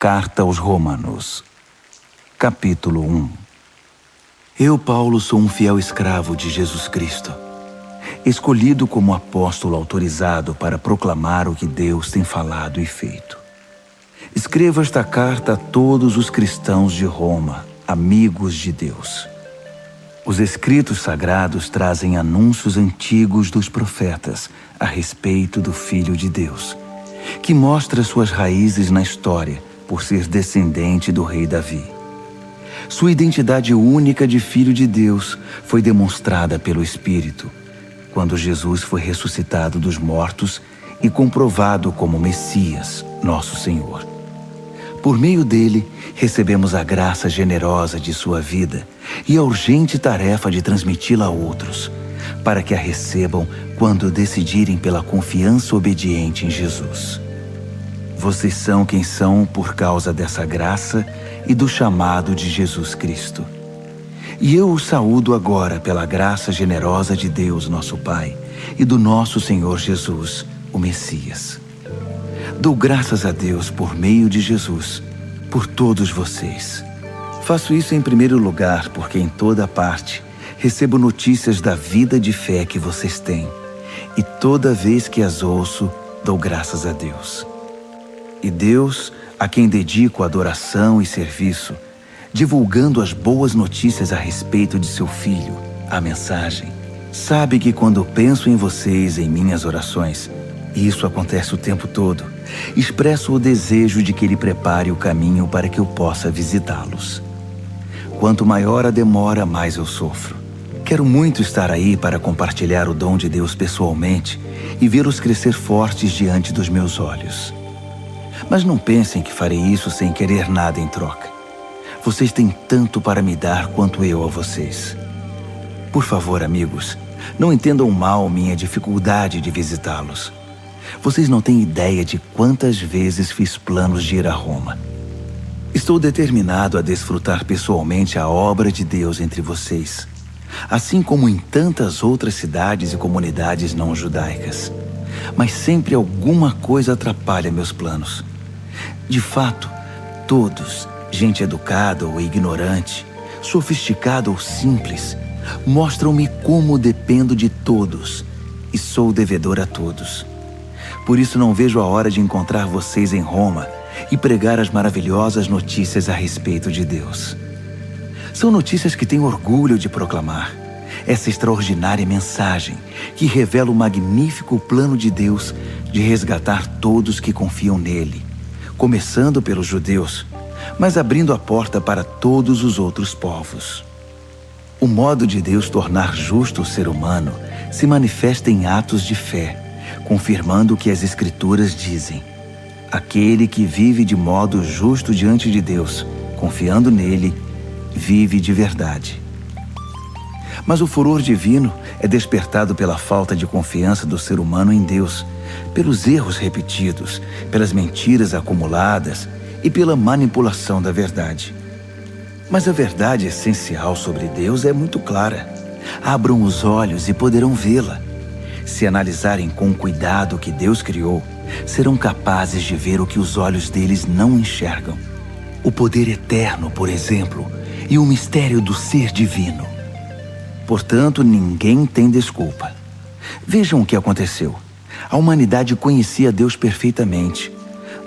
Carta aos Romanos, capítulo 1. Eu, Paulo, sou um fiel escravo de Jesus Cristo, escolhido como apóstolo autorizado para proclamar o que Deus tem falado e feito. Escrevo esta carta a todos os cristãos de Roma, amigos de Deus. Os escritos sagrados trazem anúncios antigos dos profetas a respeito do Filho de Deus, que mostra suas raízes na história por ser descendente do rei Davi. Sua identidade única de Filho de Deus foi demonstrada pelo Espírito, quando Jesus foi ressuscitado dos mortos e comprovado como Messias, nosso Senhor. Por meio dele, recebemos a graça generosa de sua vida e a urgente tarefa de transmiti-la a outros, para que a recebam quando decidirem pela confiança obediente em Jesus. Vocês são quem são por causa dessa graça e do chamado de Jesus Cristo. E eu os saúdo agora pela graça generosa de Deus, nosso Pai, e do nosso Senhor Jesus, o Messias. Dou graças a Deus por meio de Jesus, por todos vocês. Faço isso em primeiro lugar porque em toda parte recebo notícias da vida de fé que vocês têm, e toda vez que as ouço, dou graças a Deus. E Deus, a quem dedico adoração e serviço, divulgando as boas notícias a respeito de seu Filho, a mensagem, sabe que quando penso em vocês em minhas orações, e isso acontece o tempo todo, expresso o desejo de que Ele prepare o caminho para que eu possa visitá-los. Quanto maior a demora, mais eu sofro. Quero muito estar aí para compartilhar o dom de Deus pessoalmente e vê-los crescer fortes diante dos meus olhos. Mas não pensem que farei isso sem querer nada em troca. Vocês têm tanto para me dar quanto eu a vocês. Por favor, amigos, não entendam mal minha dificuldade de visitá-los. Vocês não têm ideia de quantas vezes fiz planos de ir a Roma. Estou determinado a desfrutar pessoalmente a obra de Deus entre vocês, assim como em tantas outras cidades e comunidades não judaicas. Mas sempre alguma coisa atrapalha meus planos. De fato, todos, gente educada ou ignorante, sofisticada ou simples, mostram-me como dependo de todos e sou devedor a todos. Por isso não vejo a hora de encontrar vocês em Roma e pregar as maravilhosas notícias a respeito de Deus. São notícias que tenho orgulho de proclamar. Essa extraordinária mensagem que revela o magnífico plano de Deus de resgatar todos que confiam nele, começando pelos judeus, mas abrindo a porta para todos os outros povos. O modo de Deus tornar justo o ser humano se manifesta em atos de fé, confirmando o que as Escrituras dizem. Aquele que vive de modo justo diante de Deus, confiando nele, vive de verdade. Mas o furor divino é despertado pela falta de confiança do ser humano em Deus, pelos erros repetidos, pelas mentiras acumuladas e pela manipulação da verdade. Mas a verdade essencial sobre Deus é muito clara. Abram os olhos e poderão vê-la. Se analisarem com cuidado o que Deus criou, serão capazes de ver o que os olhos deles não enxergam. O poder eterno, por exemplo, e o mistério do ser divino. Portanto, ninguém tem desculpa. Vejam o que aconteceu. A humanidade conhecia Deus perfeitamente,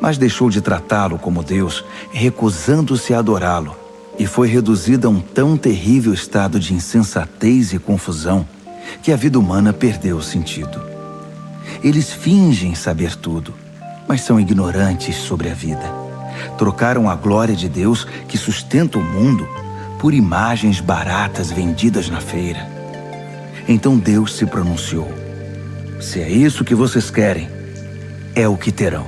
mas deixou de tratá-lo como Deus, recusando-se a adorá-lo, e foi reduzida a um tão terrível estado de insensatez e confusão que a vida humana perdeu o sentido. Eles fingem saber tudo, mas são ignorantes sobre a vida. Trocaram a glória de Deus que sustenta o mundo por imagens baratas vendidas na feira. Então Deus se pronunciou: se é isso que vocês querem, é o que terão.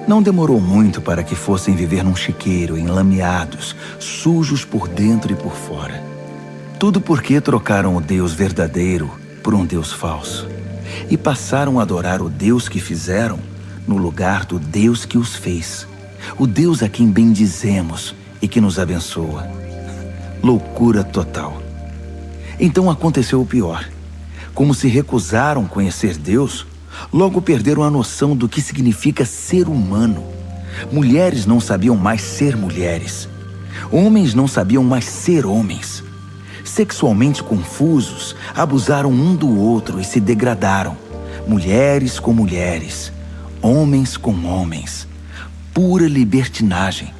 Não demorou muito para que fossem viver num chiqueiro, enlameados, sujos por dentro e por fora. Tudo porque trocaram o Deus verdadeiro por um Deus falso e passaram a adorar o Deus que fizeram no lugar do Deus que os fez, o Deus a quem bendizemos e que nos abençoa. Loucura total. Então aconteceu o pior. Como se recusaram conhecer Deus, logo perderam a noção do que significa ser humano. Mulheres não sabiam mais ser mulheres. Homens não sabiam mais ser homens. Sexualmente confusos, abusaram um do outro e se degradaram. Mulheres com mulheres, homens com homens. Pura libertinagem,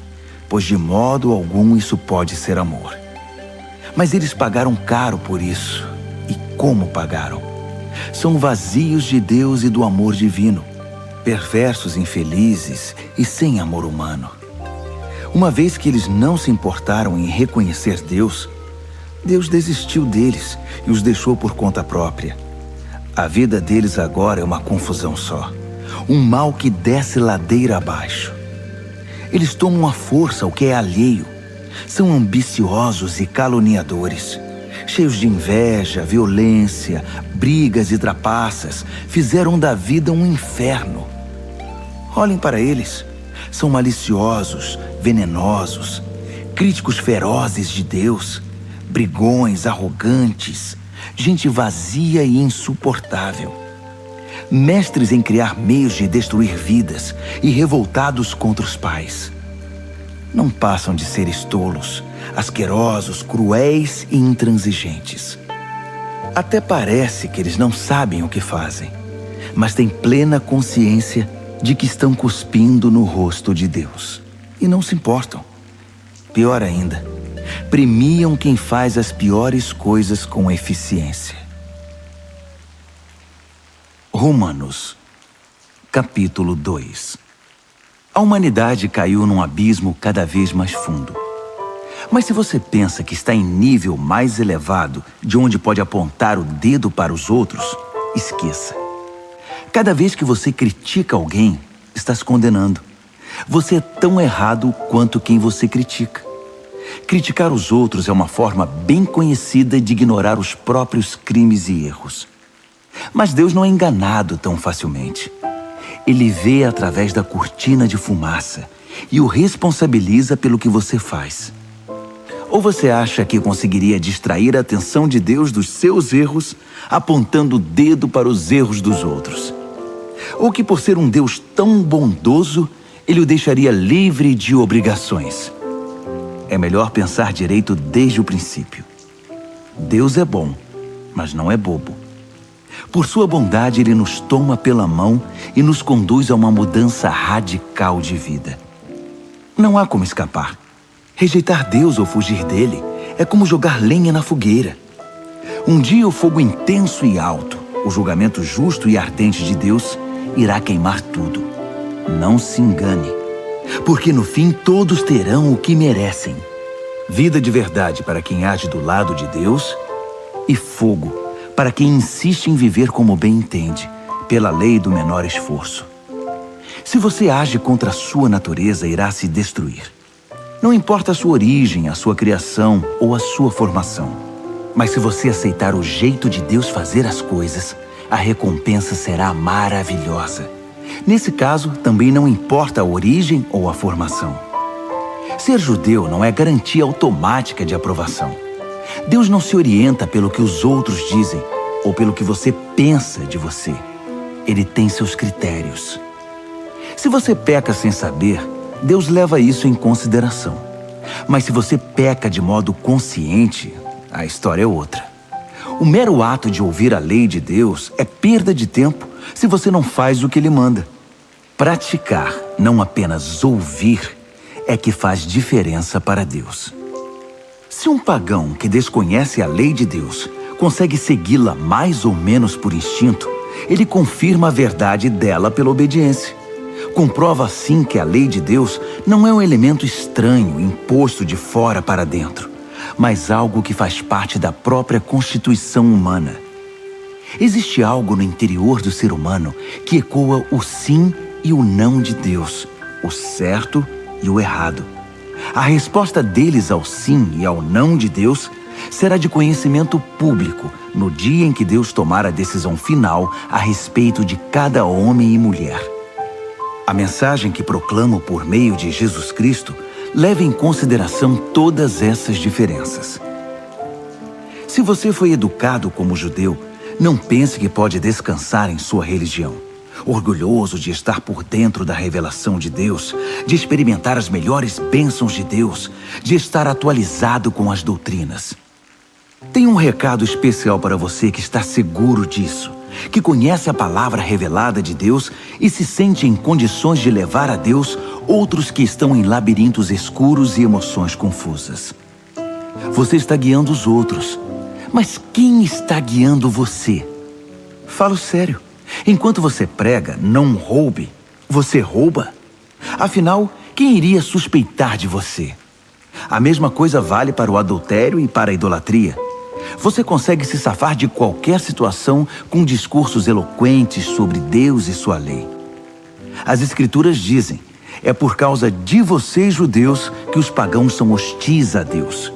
pois de modo algum isso pode ser amor. Mas eles pagaram caro por isso. E como pagaram? São vazios de Deus e do amor divino, perversos, infelizes e sem amor humano. Uma vez que eles não se importaram em reconhecer Deus, Deus desistiu deles e os deixou por conta própria. A vida deles agora é uma confusão só, um mal que desce ladeira abaixo. Eles tomam à força o que é alheio, são ambiciosos e caluniadores, cheios de inveja, violência, brigas e trapaças, fizeram da vida um inferno. Olhem para eles, são maliciosos, venenosos, críticos ferozes de Deus, brigões, arrogantes, gente vazia e insuportável. Mestres em criar meios de destruir vidas e revoltados contra os pais. Não passam de seres tolos, asquerosos, cruéis e intransigentes. Até parece que eles não sabem o que fazem, mas têm plena consciência de que estão cuspindo no rosto de Deus. E não se importam. Pior ainda, premiam quem faz as piores coisas com eficiência. Romanos, capítulo 2. A humanidade caiu num abismo cada vez mais fundo. Mas se você pensa que está em nível mais elevado de onde pode apontar o dedo para os outros, esqueça. Cada vez que você critica alguém, está se condenando. Você é tão errado quanto quem você critica. Criticar os outros é uma forma bem conhecida de ignorar os próprios crimes e erros. Mas Deus não é enganado tão facilmente. Ele vê através da cortina de fumaça e o responsabiliza pelo que você faz. Ou você acha que conseguiria distrair a atenção de Deus dos seus erros, apontando o dedo para os erros dos outros? Ou que por ser um Deus tão bondoso, Ele o deixaria livre de obrigações? É melhor pensar direito desde o princípio. Deus é bom, mas não é bobo. Por sua bondade, Ele nos toma pela mão e nos conduz a uma mudança radical de vida. Não há como escapar. Rejeitar Deus ou fugir dele é como jogar lenha na fogueira. Um dia o fogo intenso e alto, o julgamento justo e ardente de Deus, irá queimar tudo. Não se engane, porque no fim todos terão o que merecem. Vida de verdade para quem age do lado de Deus e fogo para quem insiste em viver como bem entende, pela lei do menor esforço. Se você age contra a sua natureza, irá se destruir. Não importa a sua origem, a sua criação ou a sua formação. Mas se você aceitar o jeito de Deus fazer as coisas, a recompensa será maravilhosa. Nesse caso, também não importa a origem ou a formação. Ser judeu não é garantia automática de aprovação. Deus não se orienta pelo que os outros dizem ou pelo que você pensa de você. Ele tem seus critérios. Se você peca sem saber, Deus leva isso em consideração. Mas se você peca de modo consciente, a história é outra. O mero ato de ouvir a lei de Deus é perda de tempo se você não faz o que Ele manda. Praticar, não apenas ouvir, é que faz diferença para Deus. Se um pagão que desconhece a lei de Deus consegue segui-la mais ou menos por instinto, ele confirma a verdade dela pela obediência. Comprova assim que a lei de Deus não é um elemento estranho imposto de fora para dentro, mas algo que faz parte da própria constituição humana. Existe algo no interior do ser humano que ecoa o sim e o não de Deus, o certo e o errado. A resposta deles ao sim e ao não de Deus será de conhecimento público no dia em que Deus tomar a decisão final a respeito de cada homem e mulher. A mensagem que proclamo por meio de Jesus Cristo leva em consideração todas essas diferenças. Se você foi educado como judeu, não pense que pode descansar em sua religião. orgulhoso de estar por dentro da revelação de Deus, de experimentar as melhores bênçãos de Deus, de estar atualizado com as doutrinas. Tenho um recado especial para você que está seguro disso, que conhece a palavra revelada de Deus e se sente em condições de levar a Deus outros que estão em labirintos escuros e emoções confusas. Você está guiando os outros, mas quem está guiando você? Falo sério. Enquanto você prega, não roube, você rouba? Afinal, quem iria suspeitar de você? A mesma coisa vale para o adultério e para a idolatria. Você consegue se safar de qualquer situação com discursos eloquentes sobre Deus e sua lei. As Escrituras dizem, é por causa de vocês, judeus, que os pagãos são hostis a Deus.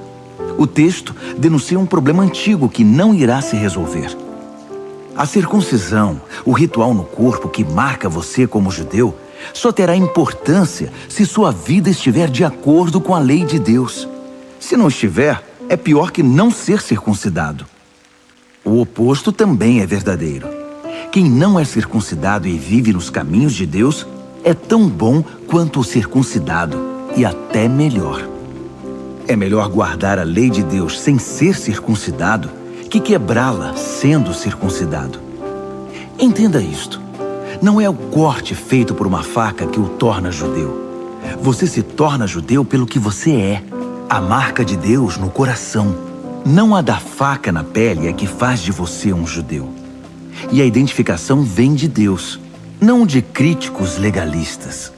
O texto denuncia um problema antigo que não irá se resolver. A circuncisão, o ritual no corpo que marca você como judeu, só terá importância se sua vida estiver de acordo com a lei de Deus. Se não estiver, é pior que não ser circuncidado. O oposto também é verdadeiro. Quem não é circuncidado e vive nos caminhos de Deus é tão bom quanto o circuncidado, e até melhor. É melhor guardar a lei de Deus sem ser circuncidado que quebrá-la sendo circuncidado. Entenda isto. Não é o corte feito por uma faca que o torna judeu. Você se torna judeu pelo que você é. A marca de Deus no coração. Não a da faca na pele é que faz de você um judeu. E a identificação vem de Deus, não de críticos legalistas.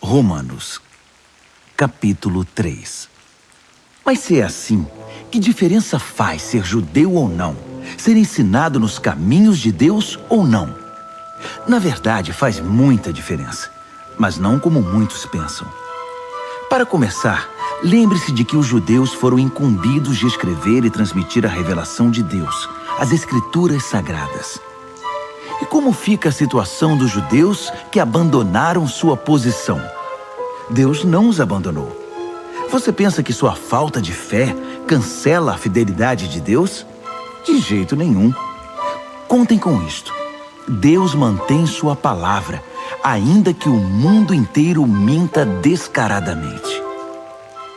Romanos, capítulo 3. Mas se é assim, que diferença faz ser judeu ou não? Ser ensinado nos caminhos de Deus ou não? Na verdade, faz muita diferença, mas não como muitos pensam. Para começar, lembre-se de que os judeus foram incumbidos de escrever e transmitir a revelação de Deus, as Escrituras Sagradas. E como fica a situação dos judeus que abandonaram sua posição? Deus não os abandonou. Você pensa que sua falta de fé cancela a fidelidade de Deus? De jeito nenhum. Contem com isto. Deus mantém sua palavra, ainda que o mundo inteiro minta descaradamente.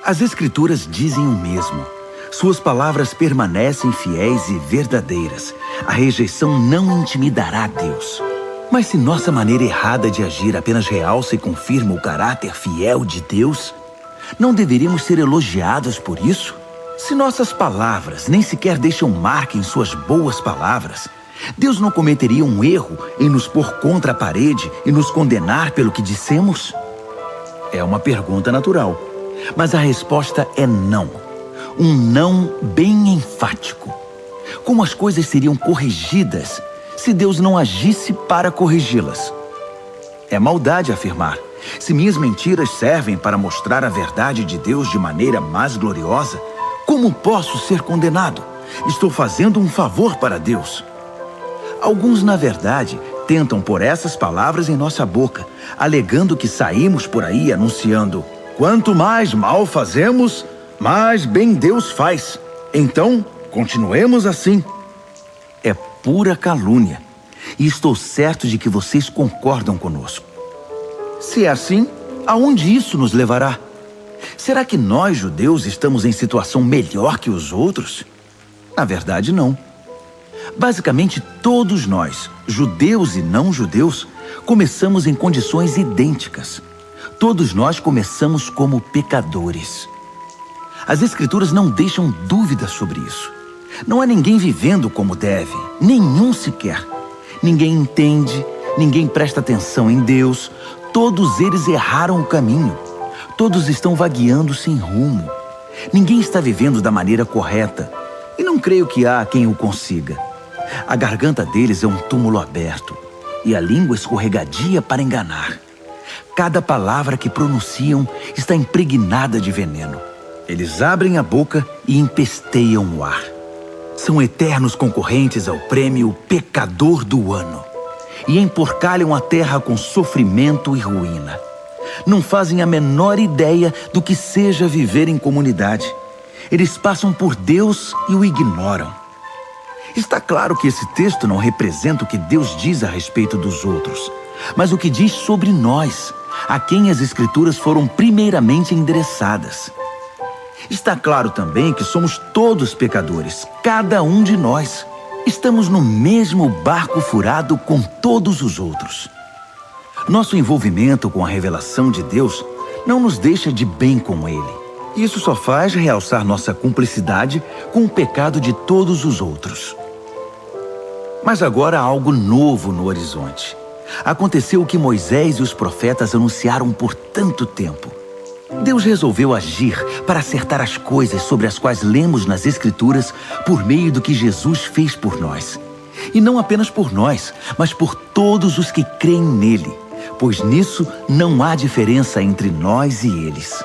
As Escrituras dizem o mesmo. Suas palavras permanecem fiéis e verdadeiras. A rejeição não intimidará Deus. Mas se nossa maneira errada de agir apenas realça e confirma o caráter fiel de Deus, não deveríamos ser elogiados por isso? Se nossas palavras nem sequer deixam marca em suas boas palavras, Deus não cometeria um erro em nos pôr contra a parede e nos condenar pelo que dissemos? É uma pergunta natural, mas a resposta é não. Um não bem enfático. Como as coisas seriam corrigidas se Deus não agisse para corrigi-las? É maldade afirmar: se minhas mentiras servem para mostrar a verdade de Deus de maneira mais gloriosa, como posso ser condenado? Estou fazendo um favor para Deus. Alguns, na verdade, tentam pôr essas palavras em nossa boca, alegando que saímos por aí anunciando: quanto mais mal fazemos, mais bem Deus faz. Então, continuemos assim. É pura calúnia. E estou certo de que vocês concordam conosco. Se é assim, aonde isso nos levará? Será que nós, judeus, estamos em situação melhor que os outros? Na verdade, não. Basicamente, todos nós, judeus e não judeus, começamos em condições idênticas. Todos nós começamos como pecadores. As Escrituras não deixam dúvidas sobre isso. Não há ninguém vivendo como deve, nenhum sequer. Ninguém entende, ninguém presta atenção em Deus. Todos eles erraram o caminho. Todos estão vagueando sem rumo. Ninguém está vivendo da maneira correta. E não creio que há quem o consiga. A garganta deles é um túmulo aberto. E a língua escorregadia para enganar. Cada palavra que pronunciam está impregnada de veneno. Eles abrem a boca e empesteiam o ar. São eternos concorrentes ao prêmio Pecador do Ano. E emporcalham a terra com sofrimento e ruína. Não fazem a menor ideia do que seja viver em comunidade. Eles passam por Deus e o ignoram. Está claro que esse texto não representa o que Deus diz a respeito dos outros, mas o que diz sobre nós, a quem as Escrituras foram primeiramente endereçadas. Está claro também que somos todos pecadores, cada um de nós. Estamos no mesmo barco furado com todos os outros. Nosso envolvimento com a revelação de Deus não nos deixa de bem com Ele. Isso só faz realçar nossa cumplicidade com o pecado de todos os outros. Mas agora há algo novo no horizonte. Aconteceu o que Moisés e os profetas anunciaram por tanto tempo. Deus resolveu agir para acertar as coisas sobre as quais lemos nas Escrituras por meio do que Jesus fez por nós. E não apenas por nós, mas por todos os que creem nele, pois nisso não há diferença entre nós e eles.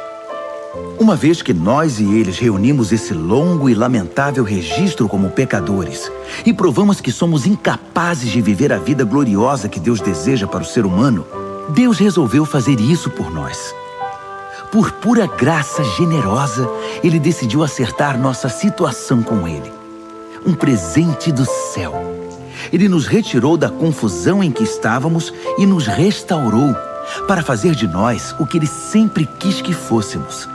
Uma vez que nós e eles reunimos esse longo e lamentável registro como pecadores e provamos que somos incapazes de viver a vida gloriosa que Deus deseja para o ser humano, Deus resolveu fazer isso por nós. Por pura graça generosa, Ele decidiu acertar nossa situação com Ele. Um presente do céu. Ele nos retirou da confusão em que estávamos e nos restaurou para fazer de nós o que Ele sempre quis que fôssemos.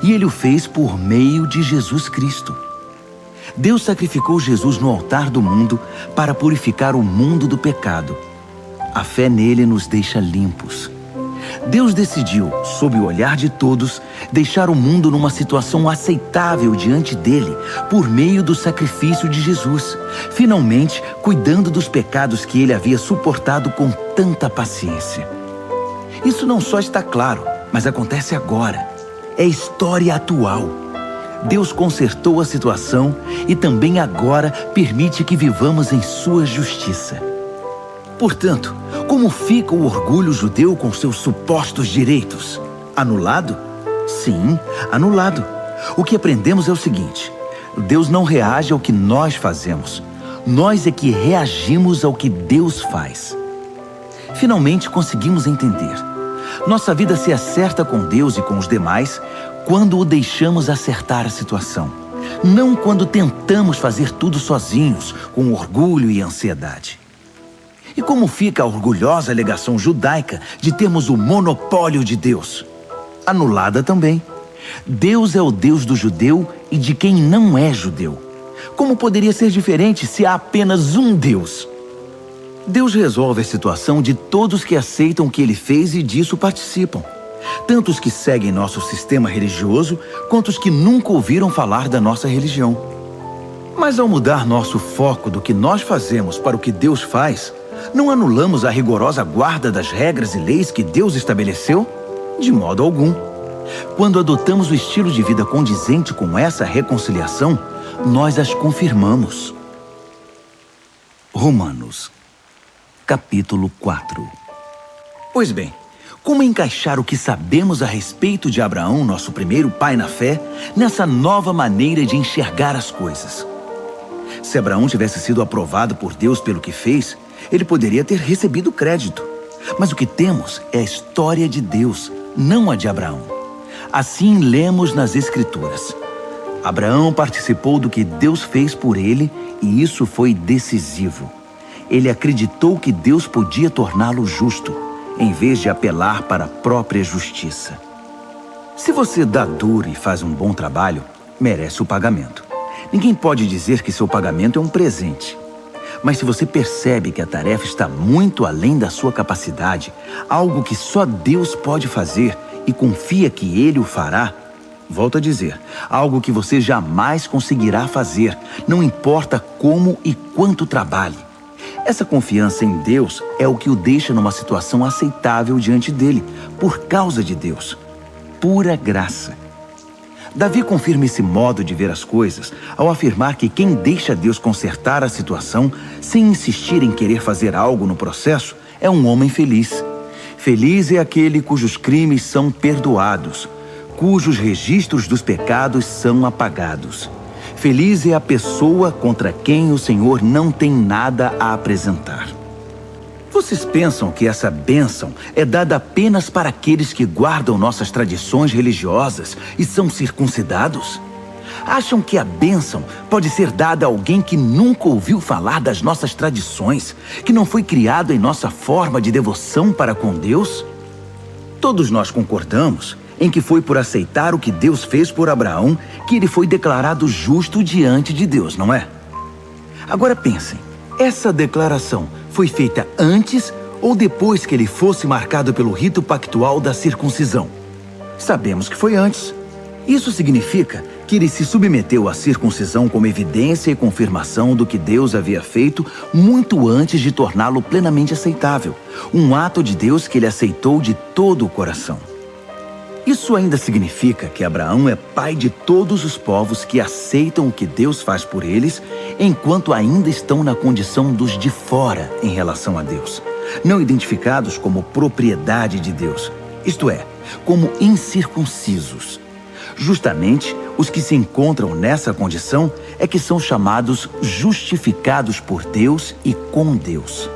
E Ele o fez por meio de Jesus Cristo. Deus sacrificou Jesus no altar do mundo para purificar o mundo do pecado. A fé nele nos deixa limpos. Deus decidiu, sob o olhar de todos, deixar o mundo numa situação aceitável diante dele, por meio do sacrifício de Jesus, finalmente cuidando dos pecados que ele havia suportado com tanta paciência. Isso não só está claro, mas acontece agora. É história atual. Deus consertou a situação e também agora permite que vivamos em sua justiça. Portanto, como fica o orgulho judeu com seus supostos direitos? Anulado? Sim, anulado. O que aprendemos é o seguinte: Deus não reage ao que nós fazemos. Nós é que reagimos ao que Deus faz. Finalmente conseguimos entender. Nossa vida se acerta com Deus e com os demais quando o deixamos acertar a situação. Não quando tentamos fazer tudo sozinhos, com orgulho e ansiedade. E como fica a orgulhosa alegação judaica de termos o monopólio de Deus? Anulada também. Deus é o Deus do judeu e de quem não é judeu. Como poderia ser diferente se há apenas um Deus? Deus resolve a situação de todos que aceitam o que Ele fez e disso participam. Tanto os que seguem nosso sistema religioso, quanto os que nunca ouviram falar da nossa religião. Mas ao mudar nosso foco do que nós fazemos para o que Deus faz, não anulamos a rigorosa guarda das regras e leis que Deus estabeleceu? De modo algum. Quando adotamos o estilo de vida condizente com essa reconciliação, nós as confirmamos. Romanos, capítulo 4. Pois bem, como encaixar o que sabemos a respeito de Abraão, nosso primeiro pai na fé, nessa nova maneira de enxergar as coisas? Se Abraão tivesse sido aprovado por Deus pelo que fez, ele poderia ter recebido crédito. Mas o que temos é a história de Deus, não a de Abraão. Assim lemos nas Escrituras. Abraão participou do que Deus fez por ele e isso foi decisivo. Ele acreditou que Deus podia torná-lo justo, em vez de apelar para a própria justiça. Se você dá duro e faz um bom trabalho, merece o pagamento. Ninguém pode dizer que seu pagamento é um presente. Mas se você percebe que a tarefa está muito além da sua capacidade, algo que só Deus pode fazer e confia que Ele o fará, volto a dizer, algo que você jamais conseguirá fazer, não importa como e quanto trabalhe. Essa confiança em Deus é o que o deixa numa situação aceitável diante dele, por causa de Deus. Pura graça. Davi confirma esse modo de ver as coisas ao afirmar que quem deixa Deus consertar a situação sem insistir em querer fazer algo no processo é um homem feliz. Feliz é aquele cujos crimes são perdoados, cujos registros dos pecados são apagados. Feliz é a pessoa contra quem o Senhor não tem nada a apresentar. Vocês pensam que essa bênção é dada apenas para aqueles que guardam nossas tradições religiosas e são circuncidados? Acham que a bênção pode ser dada a alguém que nunca ouviu falar das nossas tradições, que não foi criado em nossa forma de devoção para com Deus? Todos nós concordamos em que foi por aceitar o que Deus fez por Abraão que ele foi declarado justo diante de Deus, não é? Agora pensem, essa declaração foi feita antes ou depois que ele fosse marcado pelo rito pactual da circuncisão? Sabemos que foi antes. Isso significa que ele se submeteu à circuncisão como evidência e confirmação do que Deus havia feito muito antes de torná-lo plenamente aceitável. Um ato de Deus que ele aceitou de todo o coração. Isso ainda significa que Abraão é pai de todos os povos que aceitam o que Deus faz por eles, enquanto ainda estão na condição dos de fora em relação a Deus, não identificados como propriedade de Deus, isto é, como incircuncisos. Justamente, os que se encontram nessa condição é que são chamados justificados por Deus e com Deus.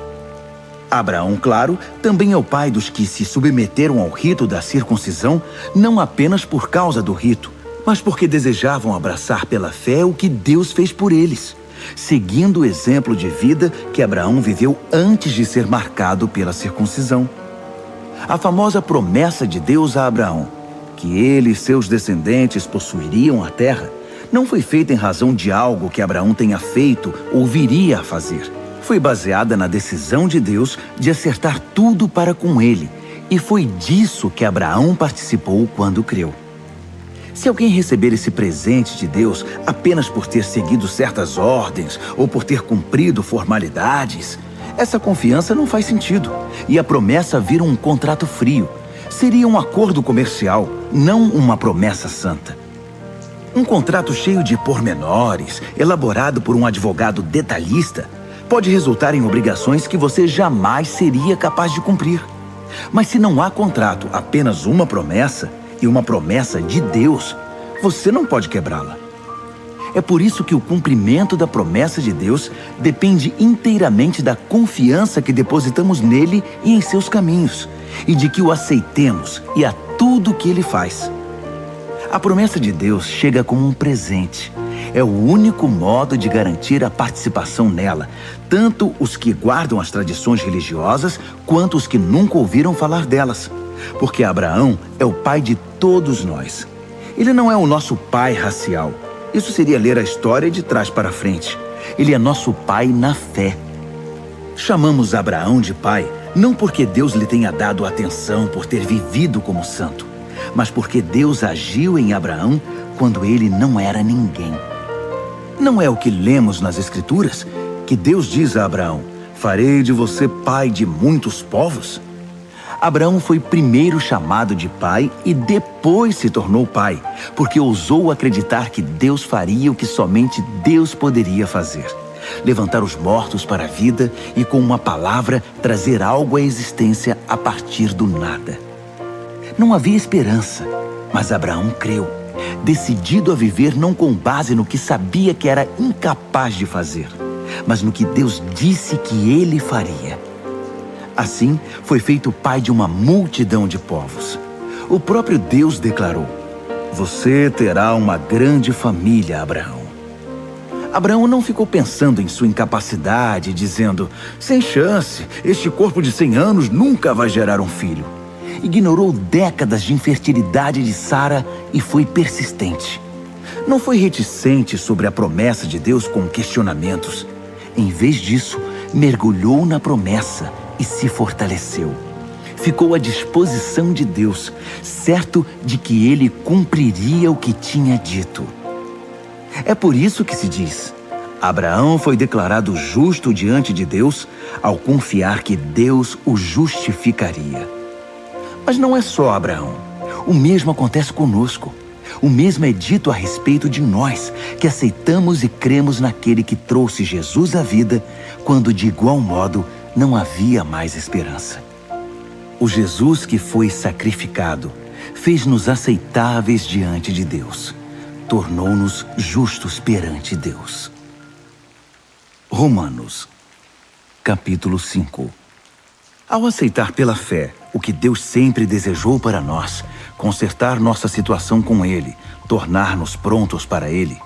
Abraão, claro, também é o pai dos que se submeteram ao rito da circuncisão, não apenas por causa do rito, mas porque desejavam abraçar pela fé o que Deus fez por eles, seguindo o exemplo de vida que Abraão viveu antes de ser marcado pela circuncisão. A famosa promessa de Deus a Abraão, que ele e seus descendentes possuiriam a terra, não foi feita em razão de algo que Abraão tenha feito ou viria a fazer. Foi baseada na decisão de Deus de acertar tudo para com ele, e foi disso que Abraão participou quando creu. Se alguém receber esse presente de Deus apenas por ter seguido certas ordens ou por ter cumprido formalidades, essa confiança não faz sentido, e a promessa vira um contrato frio. Seria um acordo comercial, não uma promessa santa. Um contrato cheio de pormenores, elaborado por um advogado detalhista, pode resultar em obrigações que você jamais seria capaz de cumprir. Mas se não há contrato, apenas uma promessa, e uma promessa de Deus, você não pode quebrá-la. É por isso que o cumprimento da promessa de Deus depende inteiramente da confiança que depositamos nele e em seus caminhos, e de que o aceitemos e a tudo que ele faz. A promessa de Deus chega como um presente. É o único modo de garantir a participação nela, tanto os que guardam as tradições religiosas, quanto os que nunca ouviram falar delas. Porque Abraão é o pai de todos nós. Ele não é o nosso pai racial. Isso seria ler a história de trás para frente. Ele é nosso pai na fé. Chamamos Abraão de pai, não porque Deus lhe tenha dado atenção por ter vivido como santo, mas porque Deus agiu em Abraão quando ele não era ninguém. Não é o que lemos nas Escrituras, que Deus diz a Abraão: farei de você pai de muitos povos? Abraão foi primeiro chamado de pai e depois se tornou pai, porque ousou acreditar que Deus faria o que somente Deus poderia fazer: levantar os mortos para a vida e, com uma palavra, trazer algo à existência a partir do nada. Não havia esperança, mas Abraão creu, decidido a viver não com base no que sabia que era incapaz de fazer, mas no que Deus disse que ele faria. Assim, foi feito pai de uma multidão de povos. O próprio Deus declarou: você terá uma grande família, Abraão. Abraão não ficou pensando em sua incapacidade, dizendo: sem chance, este corpo de 100 anos nunca vai gerar um filho. Ignorou décadas de infertilidade de Sara e foi persistente. Não foi reticente sobre a promessa de Deus com questionamentos. Em vez disso, mergulhou na promessa e se fortaleceu. Ficou à disposição de Deus, certo de que ele cumpriria o que tinha dito. É por isso que se diz: Abraão foi declarado justo diante de Deus ao confiar que Deus o justificaria. Mas não é só Abraão. O mesmo acontece conosco. O mesmo é dito a respeito de nós, que aceitamos e cremos naquele que trouxe Jesus à vida, quando de igual modo não havia mais esperança. O Jesus que foi sacrificado fez-nos aceitáveis diante de Deus. Tornou-nos justos perante Deus. Romanos, capítulo 5. Ao aceitar pela fé o que Deus sempre desejou para nós, consertar nossa situação com Ele, tornar-nos prontos para Ele,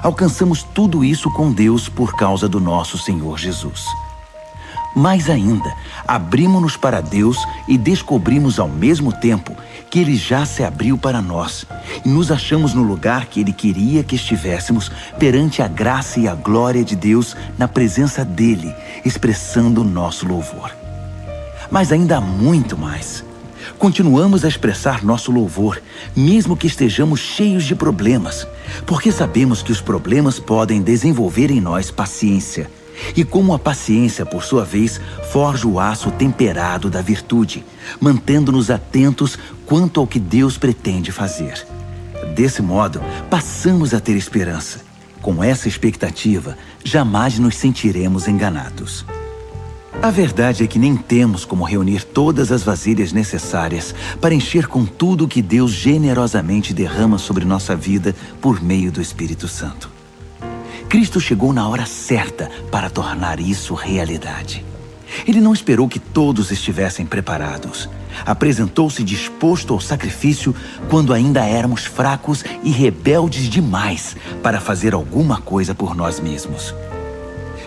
alcançamos tudo isso com Deus por causa do nosso Senhor Jesus. Mais ainda, abrimos-nos para Deus e descobrimos ao mesmo tempo que Ele já se abriu para nós e nos achamos no lugar que Ele queria que estivéssemos perante a graça e a glória de Deus na presença dEle, expressando o nosso louvor. Mas ainda há muito mais. Continuamos a expressar nosso louvor, mesmo que estejamos cheios de problemas, porque sabemos que os problemas podem desenvolver em nós paciência. E como a paciência, por sua vez, forja o aço temperado da virtude, mantendo-nos atentos quanto ao que Deus pretende fazer. Desse modo, passamos a ter esperança. Com essa expectativa, jamais nos sentiremos enganados. A verdade é que nem temos como reunir todas as vasilhas necessárias para encher com tudo o que Deus generosamente derrama sobre nossa vida por meio do Espírito Santo. Cristo chegou na hora certa para tornar isso realidade. Ele não esperou que todos estivessem preparados. Apresentou-se disposto ao sacrifício quando ainda éramos fracos e rebeldes demais para fazer alguma coisa por nós mesmos.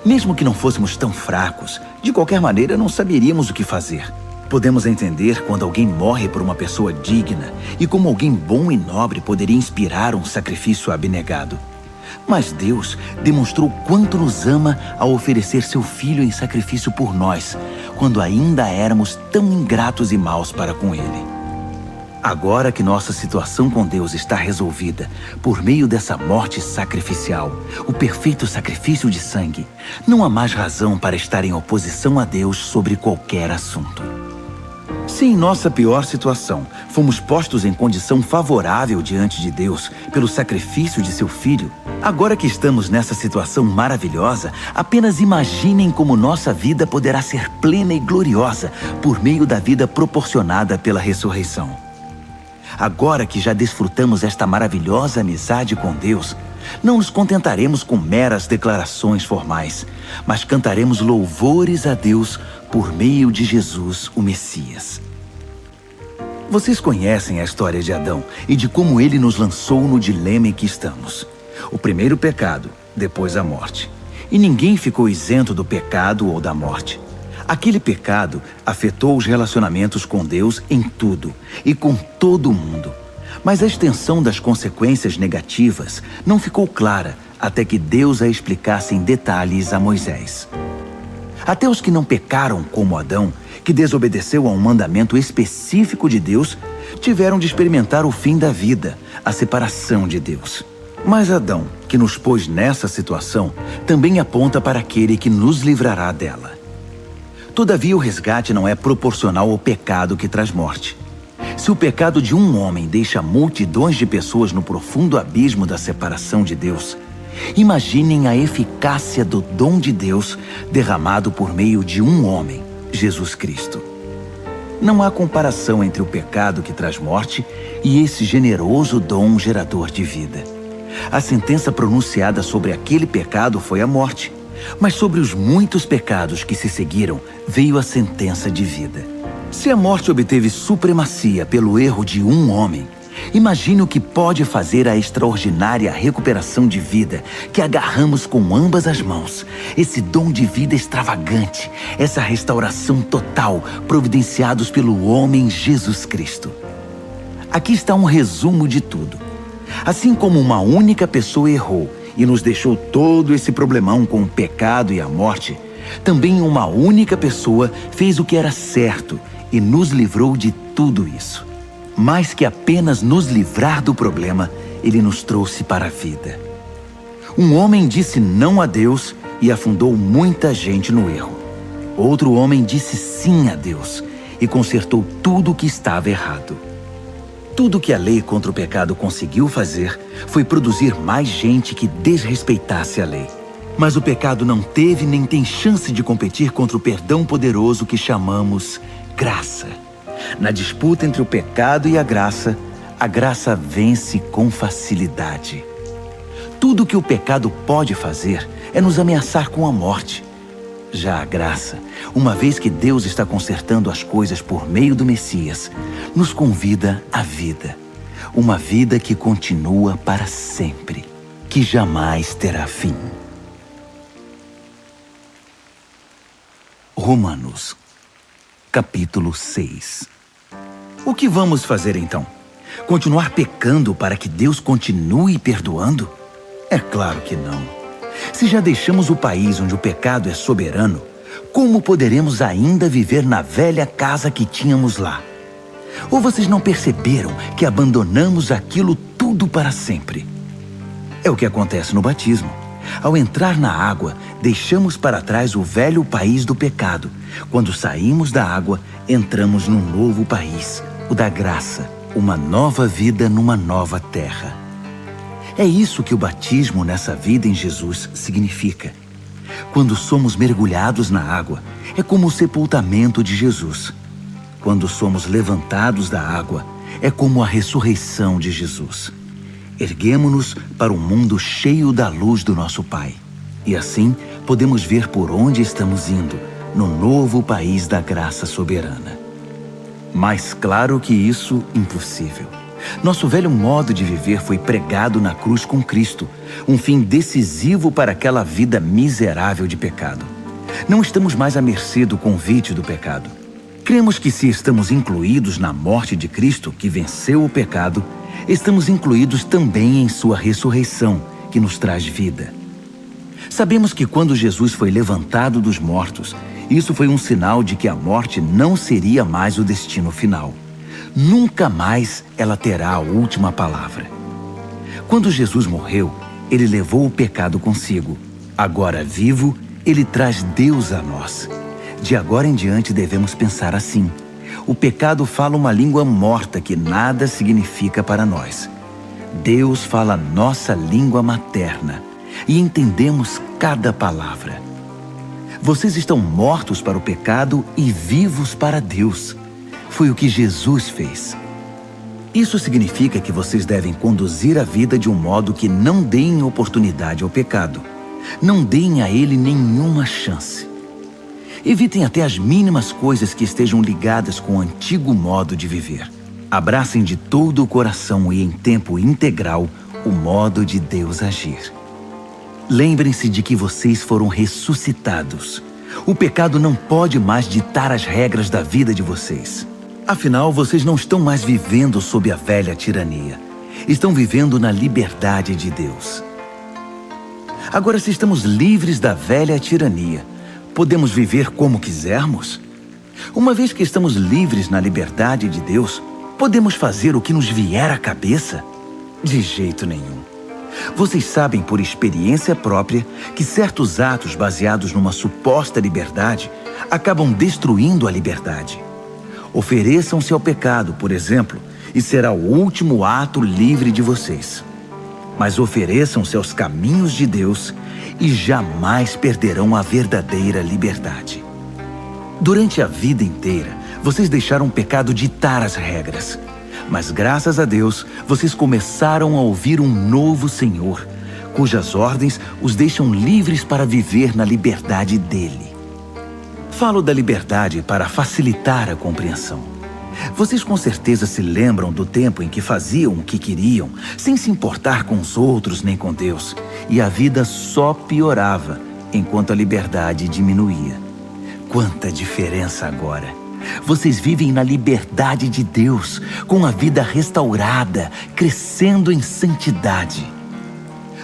Mesmo que não fôssemos tão fracos, de qualquer maneira não saberíamos o que fazer. Podemos entender quando alguém morre por uma pessoa digna e como alguém bom e nobre poderia inspirar um sacrifício abnegado. Mas Deus demonstrou quanto nos ama ao oferecer seu Filho em sacrifício por nós, quando ainda éramos tão ingratos e maus para com Ele. Agora que nossa situação com Deus está resolvida por meio dessa morte sacrificial, o perfeito sacrifício de sangue, não há mais razão para estar em oposição a Deus sobre qualquer assunto. Se em nossa pior situação fomos postos em condição favorável diante de Deus pelo sacrifício de seu Filho, agora que estamos nessa situação maravilhosa, apenas imaginem como nossa vida poderá ser plena e gloriosa por meio da vida proporcionada pela ressurreição. Agora que já desfrutamos esta maravilhosa amizade com Deus, não nos contentaremos com meras declarações formais, mas cantaremos louvores a Deus por meio de Jesus, o Messias. Vocês conhecem a história de Adão e de como ele nos lançou no dilema em que estamos. O primeiro pecado, depois a morte. E ninguém ficou isento do pecado ou da morte. Aquele pecado afetou os relacionamentos com Deus em tudo e com todo mundo. Mas a extensão das consequências negativas não ficou clara até que Deus a explicasse em detalhes a Moisés. Até os que não pecaram como Adão, que desobedeceu a um mandamento específico de Deus, tiveram de experimentar o fim da vida, a separação de Deus. Mas Adão, que nos pôs nessa situação, também aponta para aquele que nos livrará dela. Todavia, o resgate não é proporcional ao pecado que traz morte. Se o pecado de um homem deixa multidões de pessoas no profundo abismo da separação de Deus, imaginem a eficácia do dom de Deus derramado por meio de um homem, Jesus Cristo. Não há comparação entre o pecado que traz morte e esse generoso dom gerador de vida. A sentença pronunciada sobre aquele pecado foi a morte, mas sobre os muitos pecados que se seguiram veio a sentença de vida. Se a morte obteve supremacia pelo erro de um homem, imagine o que pode fazer a extraordinária recuperação de vida que agarramos com ambas as mãos, esse dom de vida extravagante, essa restauração total providenciados pelo homem Jesus Cristo. Aqui está um resumo de tudo. Assim como uma única pessoa errou e nos deixou todo esse problemão com o pecado e a morte, também uma única pessoa fez o que era certo e nos livrou de tudo isso. Mais que apenas nos livrar do problema, ele nos trouxe para a vida. Um homem disse não a Deus e afundou muita gente no erro. Outro homem disse sim a Deus e consertou tudo o que estava errado. Tudo que a lei contra o pecado conseguiu fazer foi produzir mais gente que desrespeitasse a lei. Mas o pecado não teve nem tem chance de competir contra o perdão poderoso que chamamos graça. Na disputa entre o pecado e a graça vence com facilidade. Tudo que o pecado pode fazer é nos ameaçar com a morte. Já a graça, uma vez que Deus está consertando as coisas por meio do Messias, nos convida à vida. Uma vida que continua para sempre, que jamais terá fim. Romanos, capítulo 6. O que vamos fazer então? Continuar pecando para que Deus continue perdoando? É claro que não. Se já deixamos o país onde o pecado é soberano, como poderemos ainda viver na velha casa que tínhamos lá? Ou vocês não perceberam que abandonamos aquilo tudo para sempre? É o que acontece no batismo. Ao entrar na água, deixamos para trás o velho país do pecado. Quando saímos da água, entramos num novo país, o da graça, uma nova vida numa nova terra. É isso que o batismo nessa vida em Jesus significa. Quando somos mergulhados na água, é como o sepultamento de Jesus. Quando somos levantados da água, é como a ressurreição de Jesus. Erguemo-nos para um mundo cheio da luz do nosso Pai. E assim, podemos ver por onde estamos indo, no novo país da graça soberana. Mais claro que isso, impossível. Nosso velho modo de viver foi pregado na cruz com Cristo, um fim decisivo para aquela vida miserável de pecado. Não estamos mais à mercê do convite do pecado. Cremos que se estamos incluídos na morte de Cristo, que venceu o pecado, estamos incluídos também em sua ressurreição, que nos traz vida. Sabemos que quando Jesus foi levantado dos mortos, isso foi um sinal de que a morte não seria mais o destino final. Nunca mais ela terá a última palavra. Quando Jesus morreu, ele levou o pecado consigo. Agora vivo, ele traz Deus a nós. De agora em diante devemos pensar assim: o pecado fala uma língua morta que nada significa para nós. Deus fala a nossa língua materna e entendemos cada palavra. Vocês estão mortos para o pecado e vivos para Deus. Foi o que Jesus fez. Isso significa que vocês devem conduzir a vida de um modo que não deem oportunidade ao pecado. Não deem a ele nenhuma chance. Evitem até as mínimas coisas que estejam ligadas com o antigo modo de viver. Abracem de todo o coração e em tempo integral o modo de Deus agir. Lembrem-se de que vocês foram ressuscitados. O pecado não pode mais ditar as regras da vida de vocês. Afinal, vocês não estão mais vivendo sob a velha tirania. Estão vivendo na liberdade de Deus. Agora, se estamos livres da velha tirania, podemos viver como quisermos? Uma vez que estamos livres na liberdade de Deus, podemos fazer o que nos vier à cabeça? De jeito nenhum. Vocês sabem por experiência própria que certos atos baseados numa suposta liberdade acabam destruindo a liberdade. Ofereçam-se ao pecado, por exemplo, e será o último ato livre de vocês. Mas ofereçam-se aos caminhos de Deus e jamais perderão a verdadeira liberdade. Durante a vida inteira, vocês deixaram o pecado ditar as regras. Mas graças a Deus, vocês começaram a ouvir um novo Senhor, cujas ordens os deixam livres para viver na liberdade dele. Falo da liberdade para facilitar a compreensão. Vocês com certeza se lembram do tempo em que faziam o que queriam, sem se importar com os outros nem com Deus, e a vida só piorava, enquanto a liberdade diminuía. Quanta diferença agora! Vocês vivem na liberdade de Deus, com a vida restaurada, crescendo em santidade.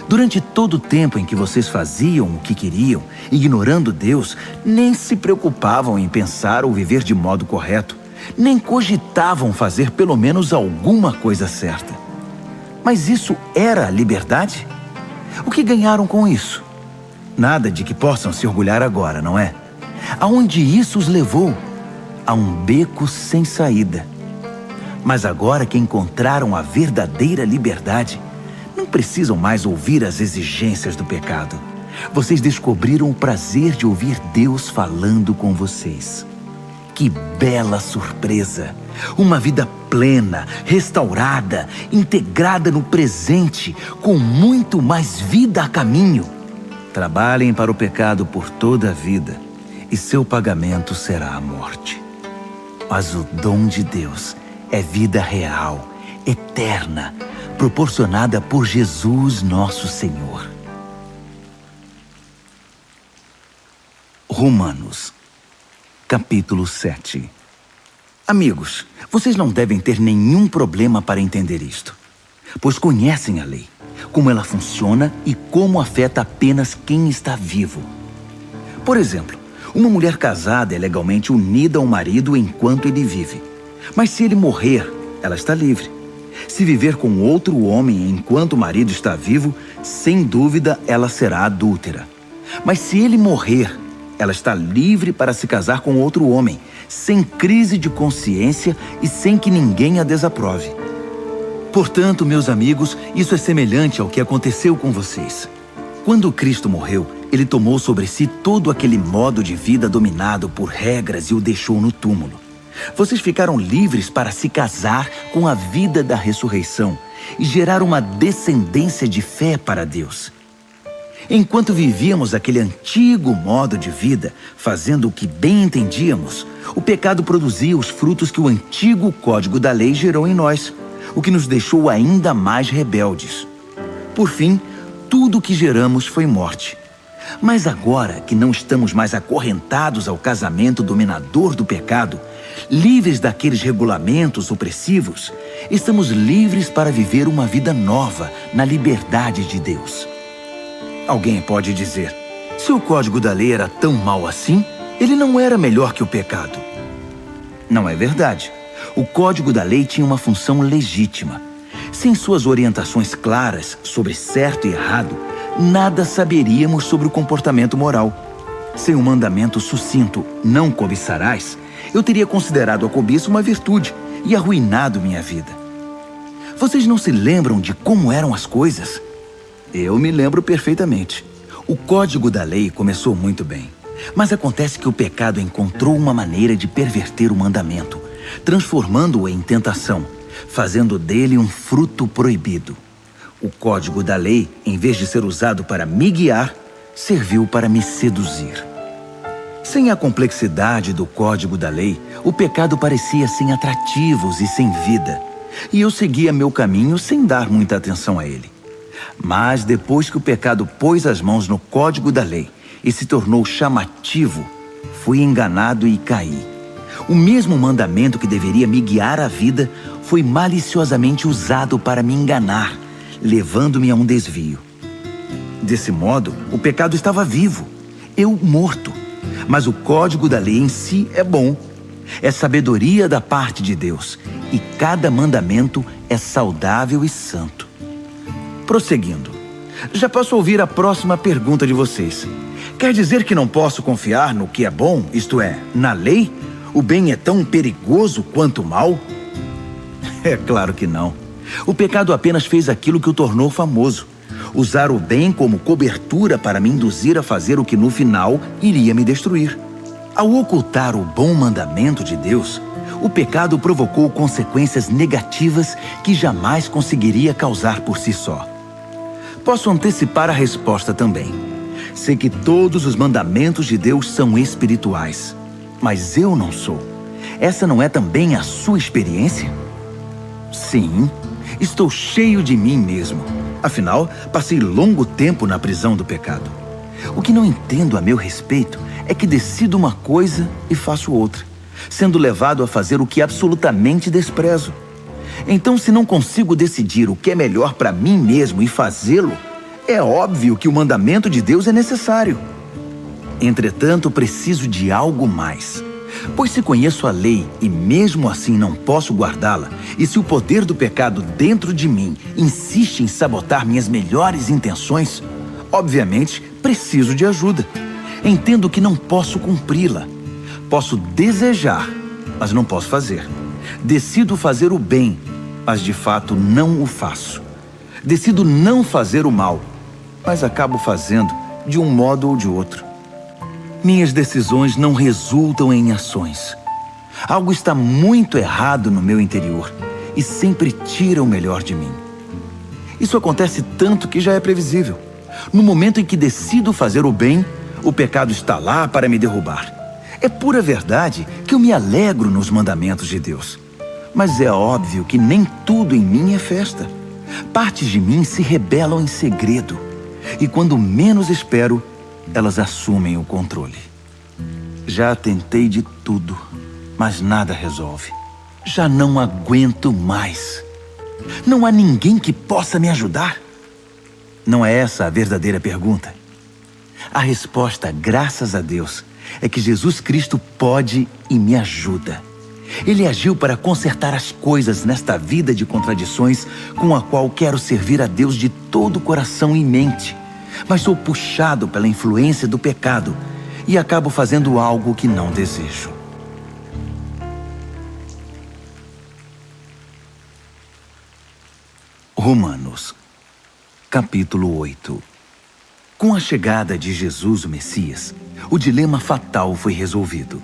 Durante todo o tempo em que vocês faziam o que queriam, ignorando Deus, nem se preocupavam em pensar ou viver de modo correto, nem cogitavam fazer pelo menos alguma coisa certa. Mas isso era a liberdade? O que ganharam com isso? Nada de que possam se orgulhar agora, não é? Aonde isso os levou? A um beco sem saída. Mas agora que encontraram a verdadeira liberdade, não precisam mais ouvir as exigências do pecado. Vocês descobriram o prazer de ouvir Deus falando com vocês. Que bela surpresa! Uma vida plena, restaurada, integrada no presente, com muito mais vida a caminho. Trabalhem para o pecado por toda a vida e seu pagamento será a morte. Mas o dom de Deus é vida real, eterna, proporcionada por Jesus nosso Senhor. Romanos, capítulo 7. Amigos, vocês não devem ter nenhum problema para entender isto, pois conhecem a lei, como ela funciona e como afeta apenas quem está vivo. Por exemplo, uma mulher casada é legalmente unida ao marido enquanto ele vive. Mas se ele morrer, ela está livre. Se viver com outro homem enquanto o marido está vivo, sem dúvida ela será adúltera. Mas se ele morrer, ela está livre para se casar com outro homem, sem crise de consciência e sem que ninguém a desaprove. Portanto, meus amigos, isso é semelhante ao que aconteceu com vocês. Quando Cristo morreu, ele tomou sobre si todo aquele modo de vida dominado por regras e o deixou no túmulo. Vocês ficaram livres para se casar com a vida da ressurreição e gerar uma descendência de fé para Deus. Enquanto vivíamos aquele antigo modo de vida, fazendo o que bem entendíamos, o pecado produzia os frutos que o antigo código da lei gerou em nós, o que nos deixou ainda mais rebeldes. Por fim, tudo o que geramos foi morte. Mas agora que não estamos mais acorrentados ao casamento dominador do pecado, livres daqueles regulamentos opressivos, estamos livres para viver uma vida nova na liberdade de Deus. Alguém pode dizer, se o código da lei era tão mau assim, ele não era melhor que o pecado. Não é verdade. O código da lei tinha uma função legítima. Sem suas orientações claras sobre certo e errado, nada saberíamos sobre o comportamento moral. Sem um mandamento sucinto, não cobiçarás, eu teria considerado a cobiça uma virtude e arruinado minha vida. Vocês não se lembram de como eram as coisas? Eu me lembro perfeitamente. O código da lei começou muito bem, mas acontece que o pecado encontrou uma maneira de perverter o mandamento, transformando-o em tentação, fazendo dele um fruto proibido. O código da lei, em vez de ser usado para me guiar, serviu para me seduzir. Sem a complexidade do código da lei, o pecado parecia sem atrativos e sem vida, e eu seguia meu caminho sem dar muita atenção a ele. Mas depois que o pecado pôs as mãos no código da lei e se tornou chamativo, fui enganado e caí. O mesmo mandamento que deveria me guiar à vida foi maliciosamente usado para me enganar, levando-me a um desvio. Desse modo, o pecado estava vivo, eu morto. Mas o código da lei em si é bom. É sabedoria da parte de Deus, e cada mandamento é saudável e santo. Prosseguindo, já posso ouvir a próxima pergunta de vocês. Quer dizer que não posso confiar no que é bom, isto é, na lei? O bem é tão perigoso quanto o mal? É claro que não. O pecado apenas fez aquilo que o tornou famoso. Usar o bem como cobertura para me induzir a fazer o que no final iria me destruir. Ao ocultar o bom mandamento de Deus, o pecado provocou consequências negativas que jamais conseguiria causar por si só. Posso antecipar a resposta também. Sei que todos os mandamentos de Deus são espirituais, mas eu não sou. Essa não é também a sua experiência? Sim, estou cheio de mim mesmo. Afinal, passei longo tempo na prisão do pecado. O que não entendo a meu respeito é que decido uma coisa e faço outra, sendo levado a fazer o que absolutamente desprezo. Então, se não consigo decidir o que é melhor para mim mesmo e fazê-lo, é óbvio que o mandamento de Deus é necessário. Entretanto, preciso de algo mais. Pois se conheço a lei e mesmo assim não posso guardá-la, e se o poder do pecado dentro de mim insiste em sabotar minhas melhores intenções, obviamente preciso de ajuda. Entendo que não posso cumpri-la. Posso desejar, mas não posso fazer. Decido fazer o bem, mas de fato não o faço. Decido não fazer o mal, mas acabo fazendo de um modo ou de outro. Minhas decisões não resultam em ações. Algo está muito errado no meu interior e sempre tira o melhor de mim. Isso acontece tanto que já é previsível. No momento em que decido fazer o bem, o pecado está lá para me derrubar. É pura verdade que eu me alegro nos mandamentos de Deus. Mas é óbvio que nem tudo em mim é festa. Partes de mim se rebelam em segredo. E quando menos espero, elas assumem o controle. Já tentei de tudo, mas nada resolve. Já não aguento mais. Não há ninguém que possa me ajudar? Não é essa a verdadeira pergunta? A resposta, graças a Deus, é que Jesus Cristo pode e me ajuda. Ele agiu para consertar as coisas nesta vida de contradições com a qual quero servir a Deus de todo o coração e mente. Mas sou puxado pela influência do pecado e acabo fazendo algo que não desejo. Romanos, capítulo 8. Com a chegada de Jesus, o Messias, o dilema fatal foi resolvido.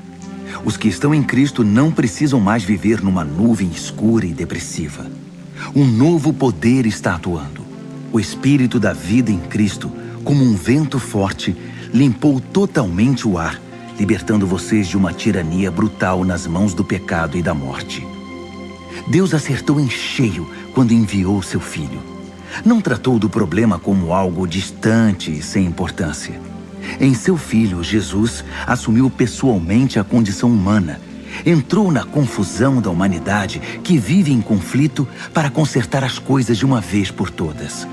Os que estão em Cristo não precisam mais viver numa nuvem escura e depressiva. Um novo poder está atuando. O Espírito da vida em Cristo, como um vento forte, limpou totalmente o ar, libertando vocês de uma tirania brutal nas mãos do pecado e da morte. Deus acertou em cheio quando enviou seu Filho. Não tratou do problema como algo distante e sem importância. Em seu Filho, Jesus assumiu pessoalmente a condição humana. Entrou na confusão da humanidade que vive em conflito para consertar as coisas de uma vez por todas.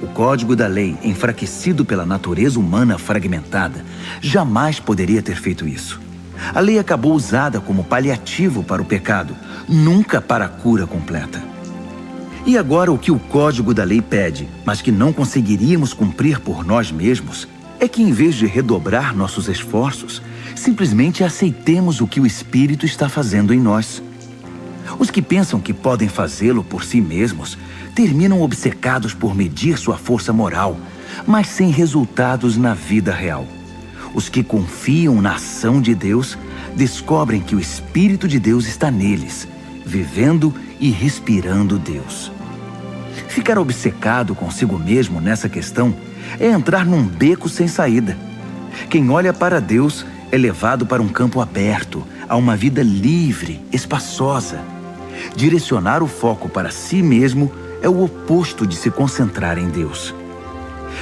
O código da lei, enfraquecido pela natureza humana fragmentada, jamais poderia ter feito isso. A lei acabou usada como paliativo para o pecado, nunca para a cura completa. E agora o que o código da lei pede, mas que não conseguiríamos cumprir por nós mesmos, é que em vez de redobrar nossos esforços, simplesmente aceitemos o que o Espírito está fazendo em nós. Os que pensam que podem fazê-lo por si mesmos terminam obcecados por medir sua força moral, mas sem resultados na vida real. Os que confiam na ação de Deus descobrem que o Espírito de Deus está neles, vivendo e respirando Deus. Ficar obcecado consigo mesmo nessa questão é entrar num beco sem saída. Quem olha para Deus é levado para um campo aberto, a uma vida livre, espaçosa. Direcionar o foco para si mesmo é o oposto de se concentrar em Deus.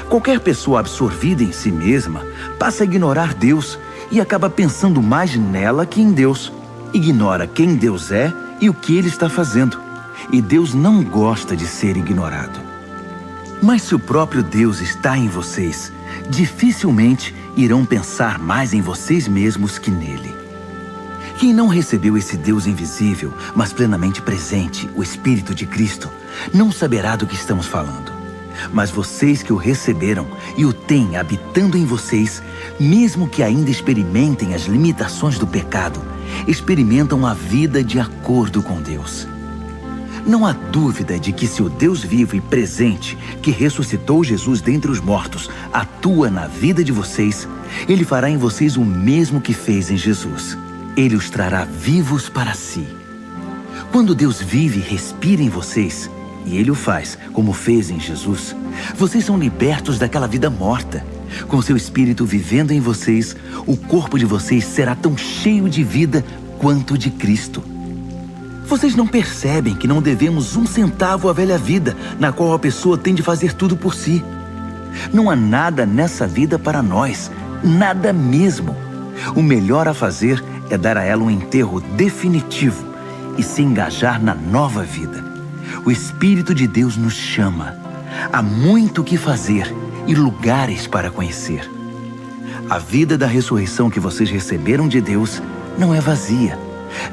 Qualquer pessoa absorvida em si mesma passa a ignorar Deus e acaba pensando mais nela que em Deus. Ignora quem Deus é e o que Ele está fazendo. E Deus não gosta de ser ignorado. Mas se o próprio Deus está em vocês, dificilmente irão pensar mais em vocês mesmos que nele. Quem não recebeu esse Deus invisível, mas plenamente presente, o Espírito de Cristo, não saberá do que estamos falando. Mas vocês que o receberam e o têm habitando em vocês, mesmo que ainda experimentem as limitações do pecado, experimentam a vida de acordo com Deus. Não há dúvida de que se o Deus vivo e presente, que ressuscitou Jesus dentre os mortos, atua na vida de vocês, Ele fará em vocês o mesmo que fez em Jesus. Ele os trará vivos para si. Quando Deus vive e respira em vocês, e Ele o faz, como fez em Jesus, vocês são libertos daquela vida morta. Com seu Espírito vivendo em vocês, o corpo de vocês será tão cheio de vida quanto de Cristo. Vocês não percebem que não devemos um centavo à velha vida, na qual a pessoa tem de fazer tudo por si. Não há nada nessa vida para nós, nada mesmo. O melhor a fazer é dar a ela um enterro definitivo e se engajar na nova vida. O Espírito de Deus nos chama. Há muito o que fazer e lugares para conhecer. A vida da ressurreição que vocês receberam de Deus não é vazia.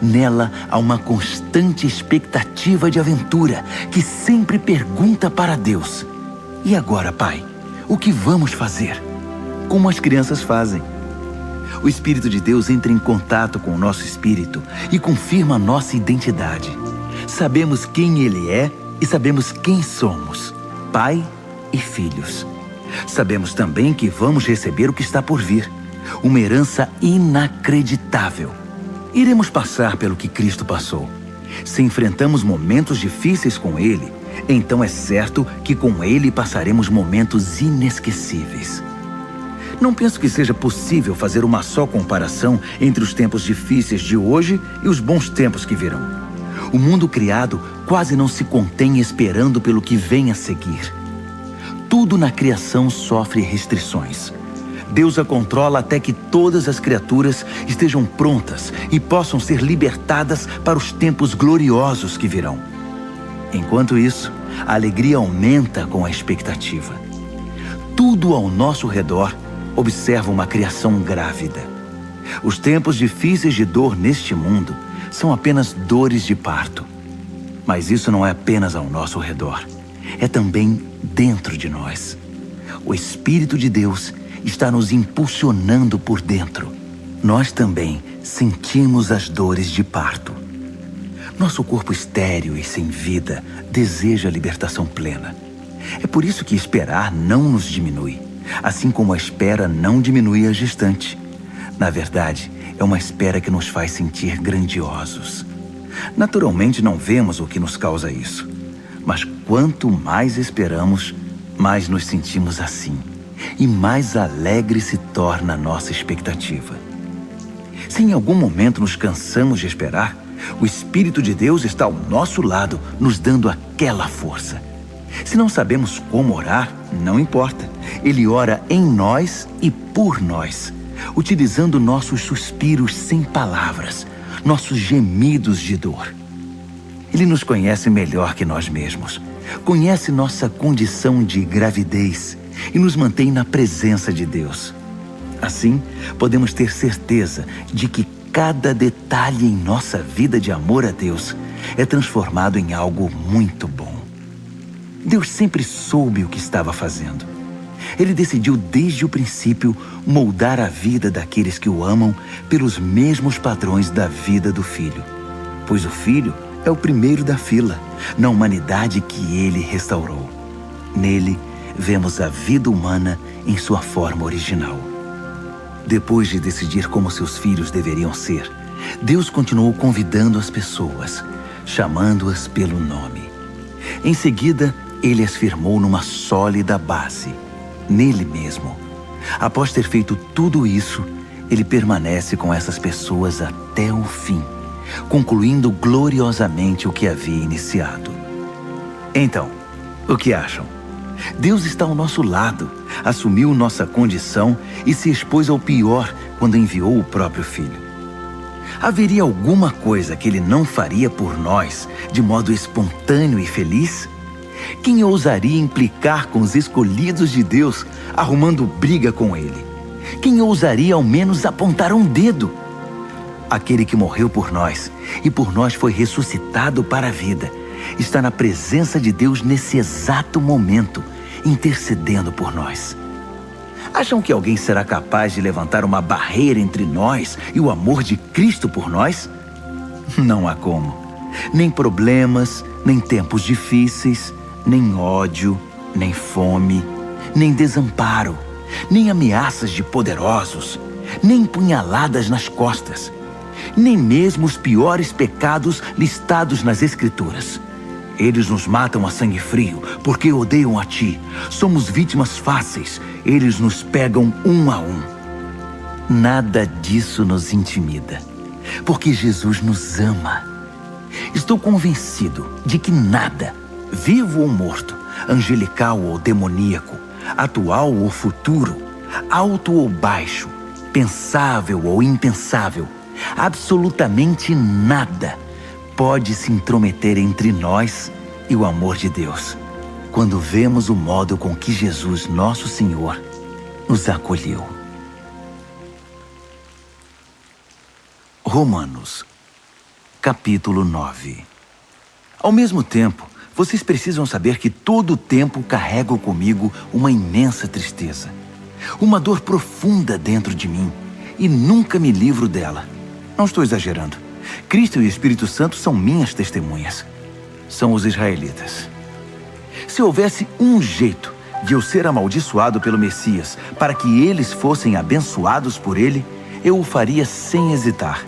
Nela há uma constante expectativa de aventura que sempre pergunta para Deus: e agora, Pai, o que vamos fazer? Como as crianças fazem. O Espírito de Deus entra em contato com o nosso espírito e confirma a nossa identidade. Sabemos quem Ele é e sabemos quem somos, Pai e filhos. Sabemos também que vamos receber o que está por vir, uma herança inacreditável. Iremos passar pelo que Cristo passou. Se enfrentamos momentos difíceis com Ele, então é certo que com Ele passaremos momentos inesquecíveis. Não penso que seja possível fazer uma só comparação entre os tempos difíceis de hoje e os bons tempos que virão. O mundo criado quase não se contém esperando pelo que vem a seguir. Tudo na criação sofre restrições. Deus a controla até que todas as criaturas estejam prontas e possam ser libertadas para os tempos gloriosos que virão. Enquanto isso, a alegria aumenta com a expectativa. Tudo ao nosso redor observa uma criação grávida. Os tempos difíceis de dor neste mundo são apenas dores de parto. Mas isso não é apenas ao nosso redor. É também dentro de nós. O Espírito de Deus está nos impulsionando por dentro. Nós também sentimos as dores de parto. Nosso corpo estéril e sem vida deseja a libertação plena. É por isso que esperar não nos diminui, assim como a espera não diminui a gestante. Na verdade, é uma espera que nos faz sentir grandiosos. Naturalmente não vemos o que nos causa isso, mas quanto mais esperamos, mais nos sentimos assim, e mais alegre se torna a nossa expectativa. Se em algum momento nos cansamos de esperar, o Espírito de Deus está ao nosso lado, nos dando aquela força. Se não sabemos como orar, não importa. Ele ora em nós e por nós, utilizando nossos suspiros sem palavras, nossos gemidos de dor. Ele nos conhece melhor que nós mesmos, conhece nossa condição de gravidez e nos mantém na presença de Deus. Assim, podemos ter certeza de que cada detalhe em nossa vida de amor a Deus é transformado em algo muito bom. Deus sempre soube o que estava fazendo. Ele decidiu desde o princípio moldar a vida daqueles que o amam pelos mesmos padrões da vida do Filho, pois o Filho é o primeiro da fila na humanidade que ele restaurou. Nele, vemos a vida humana em sua forma original. Depois de decidir como seus filhos deveriam ser, Deus continuou convidando as pessoas, chamando-as pelo nome. Em seguida, ele as firmou numa sólida base, nele mesmo. Após ter feito tudo isso, ele permanece com essas pessoas até o fim, concluindo gloriosamente o que havia iniciado. Então, o que acham? Deus está ao nosso lado, assumiu nossa condição e se expôs ao pior quando enviou o próprio Filho. Haveria alguma coisa que ele não faria por nós de modo espontâneo e feliz? Quem ousaria implicar com os escolhidos de Deus, arrumando briga com ele? Quem ousaria ao menos apontar um dedo? Aquele que morreu por nós e por nós foi ressuscitado para a vida, está na presença de Deus nesse exato momento, intercedendo por nós. Acham que alguém será capaz de levantar uma barreira entre nós e o amor de Cristo por nós? Não há como. Nem problemas, nem tempos difíceis, nem ódio, nem fome, nem desamparo, nem ameaças de poderosos, nem punhaladas nas costas, nem mesmo os piores pecados listados nas Escrituras. Eles nos matam a sangue frio porque odeiam a ti. Somos vítimas fáceis. Eles nos pegam um a um. Nada disso nos intimida, porque Jesus nos ama. Estou convencido de que nada, vivo ou morto, angelical ou demoníaco, atual ou futuro, alto ou baixo, pensável ou impensável, absolutamente nada pode se intrometer entre nós e o amor de Deus, quando vemos o modo com que Jesus, nosso Senhor, nos acolheu. Romanos, capítulo 9. Ao mesmo tempo, vocês precisam saber que todo o tempo carrego comigo uma imensa tristeza, uma dor profunda dentro de mim, e nunca me livro dela. Não estou exagerando. Cristo e o Espírito Santo são minhas testemunhas. São os israelitas. Se houvesse um jeito de eu ser amaldiçoado pelo Messias para que eles fossem abençoados por ele, eu o faria sem hesitar.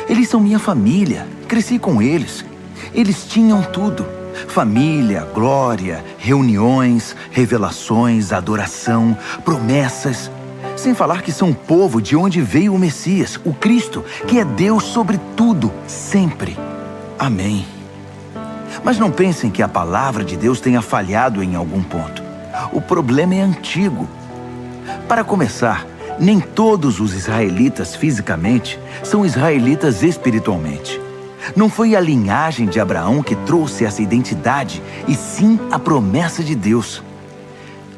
Eles são minha família, cresci com eles. Eles tinham tudo: família, glória, reuniões, revelações, adoração, promessas. Sem falar que são o povo de onde veio o Messias, o Cristo, que é Deus sobre tudo, sempre. Amém. Mas não pensem que a palavra de Deus tenha falhado em algum ponto. O problema é antigo. Para começar, nem todos os israelitas fisicamente são israelitas espiritualmente. Não foi a linhagem de Abraão que trouxe essa identidade, e sim a promessa de Deus.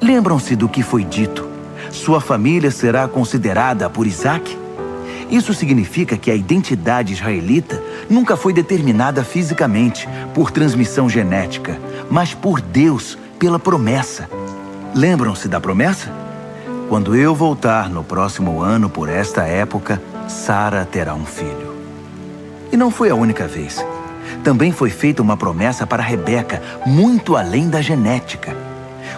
Lembram-se do que foi dito? Sua família será considerada por Isaque? Isso significa que a identidade israelita nunca foi determinada fisicamente, por transmissão genética, mas por Deus, pela promessa. Lembram-se da promessa? Quando eu voltar no próximo ano por esta época, Sara terá um filho. E não foi a única vez. Também foi feita uma promessa para Rebeca, muito além da genética.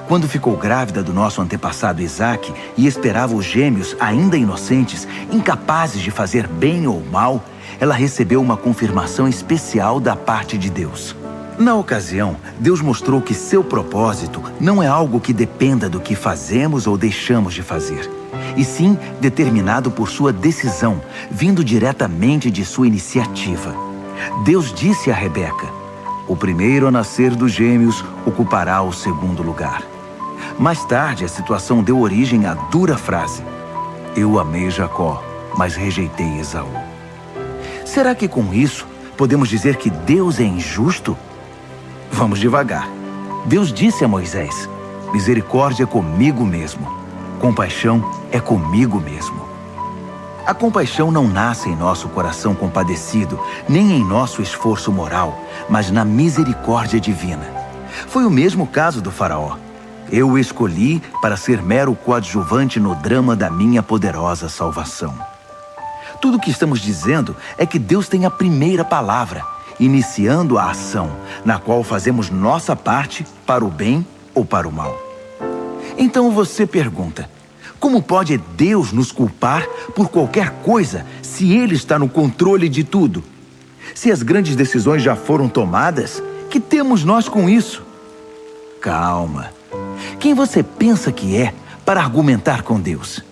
Quando ficou grávida do nosso antepassado Isaque e esperava os gêmeos ainda inocentes, incapazes de fazer bem ou mal, ela recebeu uma confirmação especial da parte de Deus. Na ocasião, Deus mostrou que seu propósito não é algo que dependa do que fazemos ou deixamos de fazer, e sim determinado por sua decisão, vindo diretamente de sua iniciativa. Deus disse a Rebeca: o primeiro a nascer dos gêmeos ocupará o segundo lugar. Mais tarde, a situação deu origem à dura frase: eu amei Jacó, mas rejeitei Esaú. Será que com isso podemos dizer que Deus é injusto? Vamos devagar. Deus disse a Moisés: misericórdia é comigo mesmo. Compaixão é comigo mesmo. A compaixão não nasce em nosso coração compadecido, nem em nosso esforço moral, mas na misericórdia divina. Foi o mesmo caso do faraó. Eu o escolhi para ser mero coadjuvante no drama da minha poderosa salvação. Tudo o que estamos dizendo é que Deus tem a primeira palavra, iniciando a ação, na qual fazemos nossa parte para o bem ou para o mal. Então você pergunta: como pode Deus nos culpar por qualquer coisa se Ele está no controle de tudo? Se as grandes decisões já foram tomadas, que temos nós com isso? Calma. Quem você pensa que é para argumentar com Deus?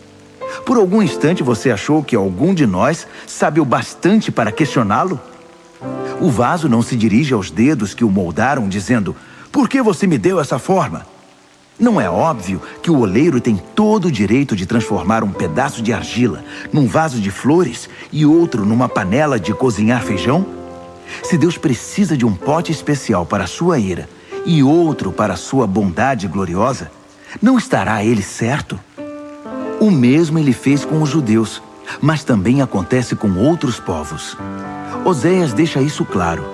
Por algum instante você achou que algum de nós sabe o bastante para questioná-lo? O vaso não se dirige aos dedos que o moldaram dizendo: por que você me deu essa forma? Não é óbvio que o oleiro tem todo o direito de transformar um pedaço de argila num vaso de flores e outro numa panela de cozinhar feijão? Se Deus precisa de um pote especial para a sua ira e outro para a sua bondade gloriosa, não estará ele certo? O mesmo ele fez com os judeus, mas também acontece com outros povos. Oséias deixa isso claro: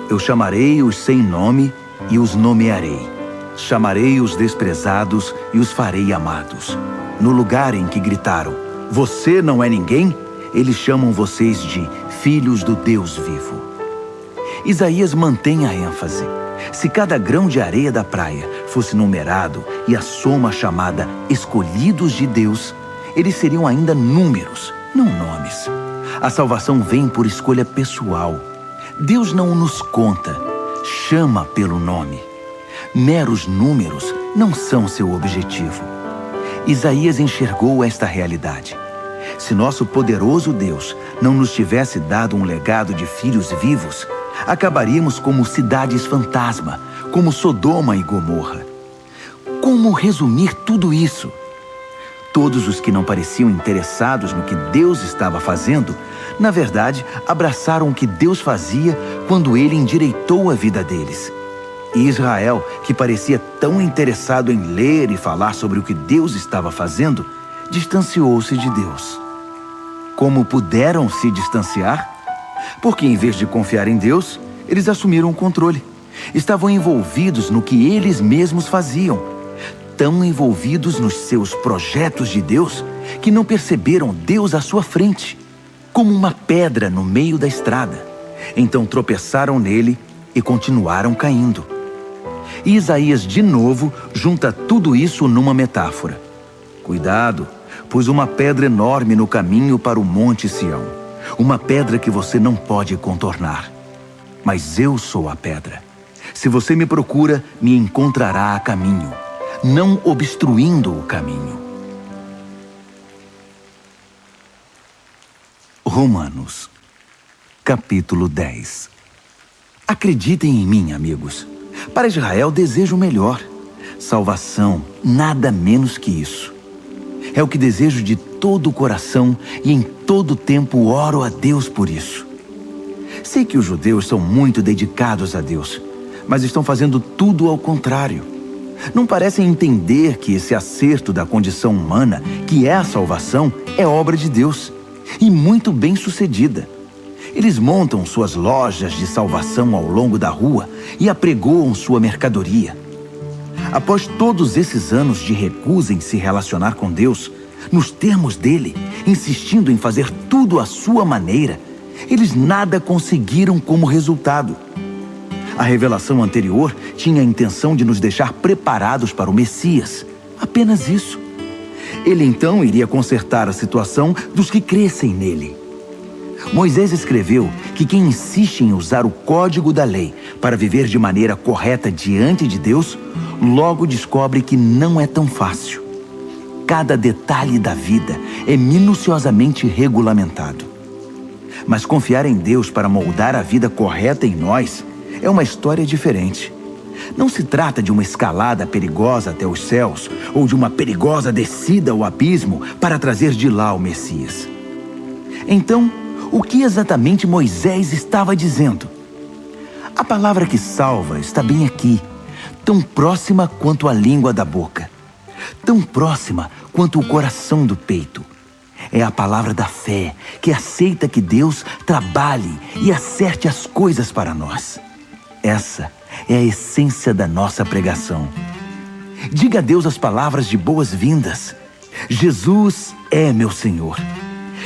eu chamarei os sem nome e os nomearei. Chamarei os desprezados e os farei amados. No lugar em que gritaram: você não é ninguém, eles chamam vocês de filhos do Deus vivo. Isaías mantém a ênfase. Se cada grão de areia da praia fosse numerado e a soma chamada escolhidos de Deus, eles seriam ainda números, não nomes. A salvação vem por escolha pessoal. Deus não nos conta, chama pelo nome. Meros números não são seu objetivo. Isaías enxergou esta realidade. Se nosso poderoso Deus não nos tivesse dado um legado de filhos vivos, acabaríamos como cidades fantasma, como Sodoma e Gomorra. Como resumir tudo isso? Todos os que não pareciam interessados no que Deus estava fazendo, na verdade, abraçaram o que Deus fazia quando Ele endireitou a vida deles. E Israel, que parecia tão interessado em ler e falar sobre o que Deus estava fazendo, distanciou-se de Deus. Como puderam se distanciar? Porque em vez de confiar em Deus, eles assumiram o controle. Estavam envolvidos no que eles mesmos faziam. Tão envolvidos nos seus projetos de Deus, que não perceberam Deus à sua frente, como uma pedra no meio da estrada. Então tropeçaram nele e continuaram caindo. E Isaías, de novo, junta tudo isso numa metáfora. Cuidado, pus uma pedra enorme no caminho para o Monte Sião. Uma pedra que você não pode contornar. Mas eu sou a pedra. Se você me procura, me encontrará a caminho, não obstruindo o caminho. Romanos, capítulo 10. Acreditem em mim, amigos. Para Israel desejo o melhor. Salvação, nada menos que isso. É o que desejo de todo o coração e em todo tempo oro a Deus por isso. Sei que os judeus são muito dedicados a Deus, mas estão fazendo tudo ao contrário. Não parecem entender que esse acerto da condição humana, que é a salvação, é obra de Deus, e muito bem sucedida. Eles montam suas lojas de salvação ao longo da rua e apregoam sua mercadoria. Após todos esses anos de recusa em se relacionar com Deus, nos termos dele, insistindo em fazer tudo à sua maneira, eles nada conseguiram como resultado. A revelação anterior tinha a intenção de nos deixar preparados para o Messias. Apenas isso. Ele então iria consertar a situação dos que crescem nele. Moisés escreveu que quem insiste em usar o código da lei para viver de maneira correta diante de Deus, logo descobre que não é tão fácil. Cada detalhe da vida é minuciosamente regulamentado. Mas confiar em Deus para moldar a vida correta em nós é uma história diferente. Não se trata de uma escalada perigosa até os céus ou de uma perigosa descida ao abismo para trazer de lá o Messias. Então, o que exatamente Moisés estava dizendo? A palavra que salva está bem aqui, tão próxima quanto a língua da boca, tão próxima quanto o coração do peito. É a palavra da fé, que aceita que Deus trabalhe e acerte as coisas para nós. Essa é a essência da nossa pregação. Diga a Deus as palavras de boas-vindas. Jesus é meu Senhor.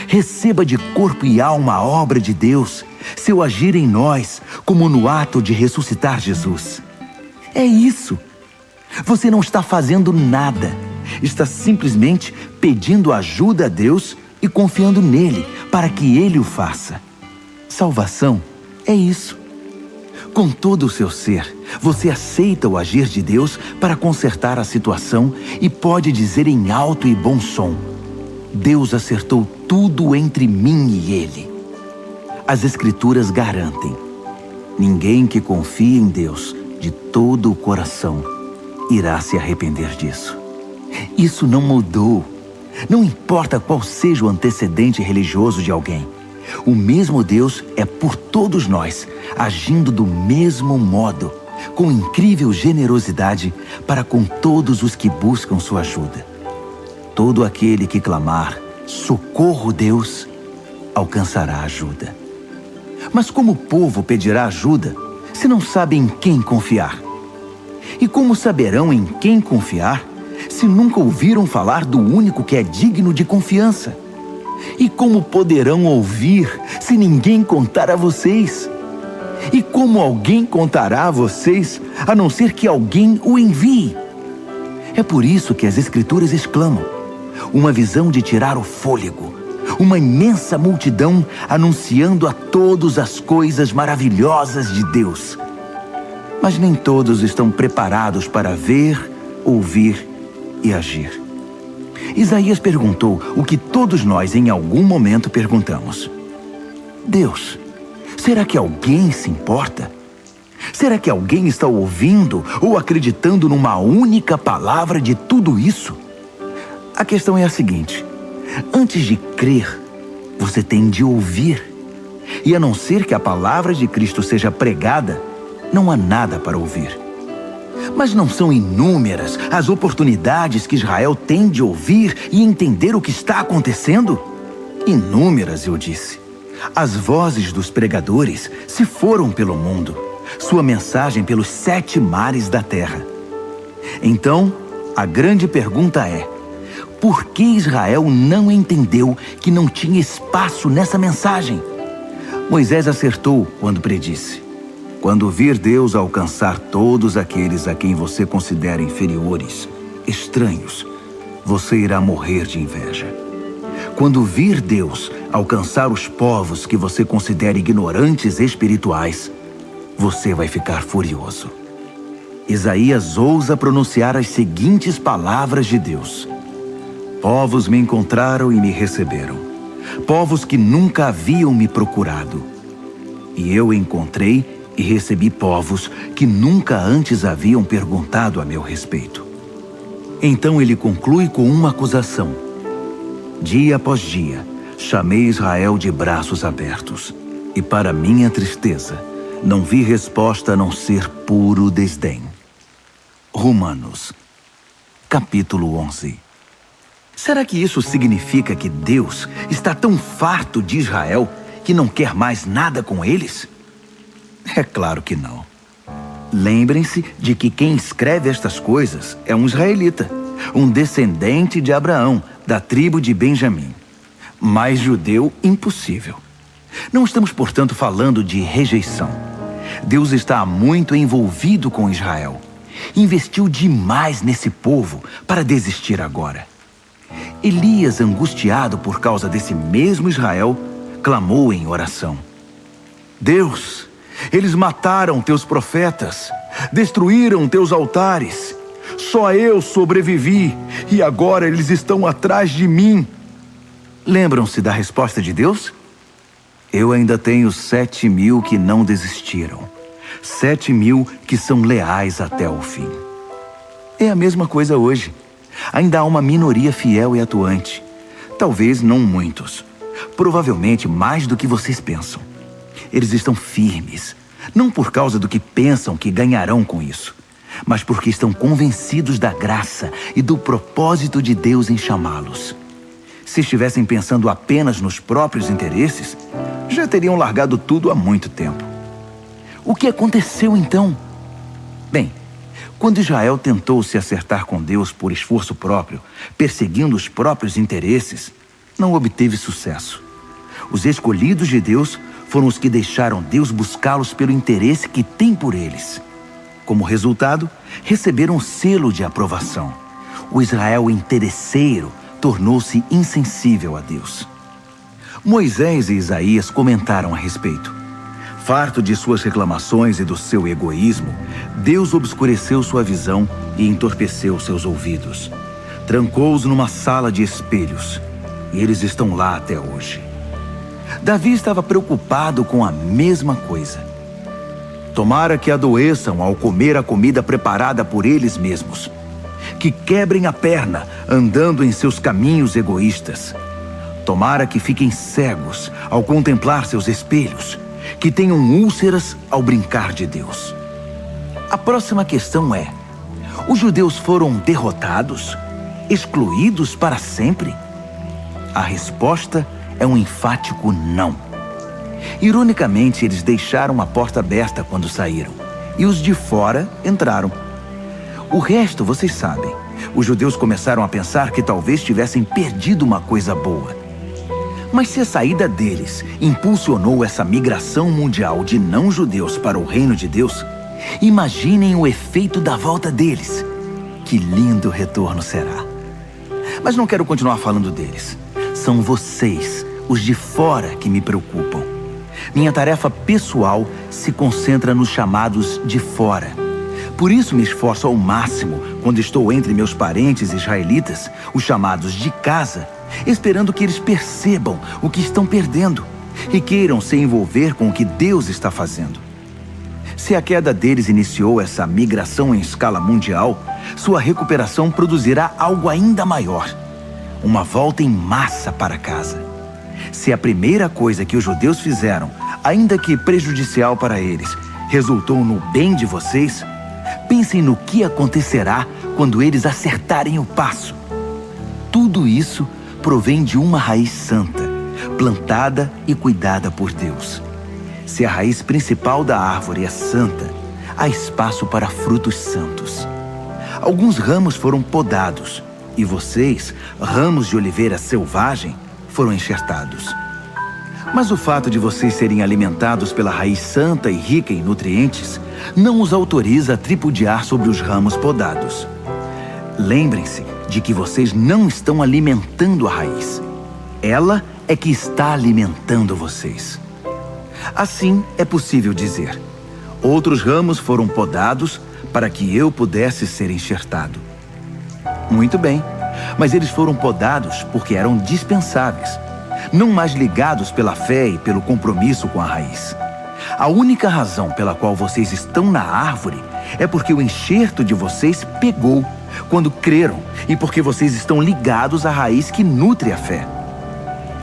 Receba de corpo e alma a obra de Deus, seu agir em nós, como no ato de ressuscitar Jesus. É isso. Você não está fazendo nada. Está simplesmente pedindo ajuda a Deus e confiando nele para que ele o faça. Salvação é isso. Com todo o seu ser, você aceita o agir de Deus para consertar a situação e pode dizer em alto e bom som: Deus acertou tudo entre mim e ele. As Escrituras garantem: ninguém que confie em Deus de todo o coração irá se arrepender disso. Isso não mudou. Não importa qual seja o antecedente religioso de alguém. O mesmo Deus é por todos nós, agindo do mesmo modo, com incrível generosidade para com todos os que buscam sua ajuda. Todo aquele que clamar, socorro Deus, alcançará ajuda. Mas como o povo pedirá ajuda se não sabem em quem confiar? E como saberão em quem confiar se nunca ouviram falar do único que é digno de confiança? E como poderão ouvir se ninguém contar a vocês? E como alguém contará a vocês, a não ser que alguém o envie? É por isso que as Escrituras exclamam: uma visão de tirar o fôlego, uma imensa multidão anunciando a todos as coisas maravilhosas de Deus. Mas nem todos estão preparados para ver, ouvir e agir. Isaías perguntou o que todos nós em algum momento perguntamos: Deus, será que alguém se importa? Será que alguém está ouvindo ou acreditando numa única palavra de tudo isso? A questão é a seguinte: antes de crer, você tem de ouvir. E a não ser que a palavra de Cristo seja pregada, não há nada para ouvir. Mas não são inúmeras as oportunidades que Israel tem de ouvir e entender o que está acontecendo? Inúmeras, eu disse. As vozes dos pregadores se foram pelo mundo, sua mensagem pelos 7 mares da terra. Então, a grande pergunta é: por que Israel não entendeu que não tinha espaço nessa mensagem? Moisés acertou quando predisse: quando vir Deus alcançar todos aqueles a quem você considera inferiores, estranhos, você irá morrer de inveja. Quando vir Deus alcançar os povos que você considera ignorantes espirituais, você vai ficar furioso. Isaías ousa pronunciar as seguintes palavras de Deus: povos me encontraram e me receberam. povos que nunca haviam me procurado. E eu encontrei e recebi povos que nunca antes haviam perguntado a meu respeito. Então ele conclui com uma acusação. Dia após dia, chamei Israel de braços abertos, e para minha tristeza, não vi resposta a não ser puro desdém. Romanos, capítulo 11. Será que isso significa que Deus está tão farto de Israel que não quer mais nada com eles? É claro que não. Lembrem-se de que quem escreve estas coisas é um israelita, um descendente de Abraão, da tribo de Benjamim. Mais judeu, impossível. Não estamos, portanto, falando de rejeição. Deus está muito envolvido com Israel. Investiu demais nesse povo para desistir agora. Elias, angustiado por causa desse mesmo Israel, clamou em oração. Deus, eles mataram teus profetas, destruíram teus altares. Só eu sobrevivi e agora eles estão atrás de mim. Lembram-se da resposta de Deus? Eu ainda tenho 7.000 que não desistiram. 7.000 que são leais até o fim. É a mesma coisa hoje. Ainda há uma minoria fiel e atuante. Talvez não muitos. Provavelmente mais do que vocês pensam. Eles estão firmes, não por causa do que pensam que ganharão com isso, mas porque estão convencidos da graça e do propósito de Deus em chamá-los. Se estivessem pensando apenas nos próprios interesses, já teriam largado tudo há muito tempo. O que aconteceu então? Bem, quando Israel tentou se acertar com Deus por esforço próprio, perseguindo os próprios interesses, não obteve sucesso. Os escolhidos de Deus foram os que deixaram Deus buscá-los pelo interesse que tem por eles. Como resultado, receberam um selo de aprovação. O Israel interesseiro tornou-se insensível a Deus. Moisés e Isaías comentaram a respeito. Farto de suas reclamações e do seu egoísmo, Deus obscureceu sua visão e entorpeceu seus ouvidos. Trancou-os numa sala de espelhos, e eles estão lá até hoje. Davi estava preocupado com a mesma coisa. Tomara que adoeçam ao comer a comida preparada por eles mesmos. Que quebrem a perna andando em seus caminhos egoístas. Tomara que fiquem cegos ao contemplar seus espelhos. Que tenham úlceras ao brincar de Deus. A próxima questão é: os judeus foram derrotados? Excluídos para sempre? A resposta é um enfático não. Ironicamente, eles deixaram a porta aberta quando saíram, e os de fora entraram. O resto, vocês sabem. Os judeus começaram a pensar que talvez tivessem perdido uma coisa boa. Mas se a saída deles impulsionou essa migração mundial de não-judeus para o reino de Deus, imaginem o efeito da volta deles. Que lindo retorno será. Mas não quero continuar falando deles. São vocês, os de fora, que me preocupam. Minha tarefa pessoal se concentra nos chamados de fora. Por isso me esforço ao máximo quando estou entre meus parentes israelitas, os chamados de casa, esperando que eles percebam o que estão perdendo e queiram se envolver com o que Deus está fazendo. Se a queda deles iniciou essa migração em escala mundial, sua recuperação produzirá algo ainda maior. Uma volta em massa para casa. Se a primeira coisa que os judeus fizeram, ainda que prejudicial para eles, resultou no bem de vocês, pensem no que acontecerá quando eles acertarem o passo. Tudo isso provém de uma raiz santa, plantada e cuidada por Deus. Se a raiz principal da árvore é santa, há espaço para frutos santos. Alguns ramos foram podados, e vocês, ramos de oliveira selvagem, foram enxertados. Mas o fato de vocês serem alimentados pela raiz santa e rica em nutrientes não os autoriza a tripudiar sobre os ramos podados. Lembrem-se de que vocês não estão alimentando a raiz. Ela é que está alimentando vocês. Assim é possível dizer: outros ramos foram podados para que eu pudesse ser enxertado. Muito bem, mas eles foram podados porque eram dispensáveis. não mais ligados pela fé e pelo compromisso com a raiz. A única razão pela qual vocês estão na árvore é porque o enxerto de vocês pegou quando creram e porque vocês estão ligados à raiz que nutre a fé.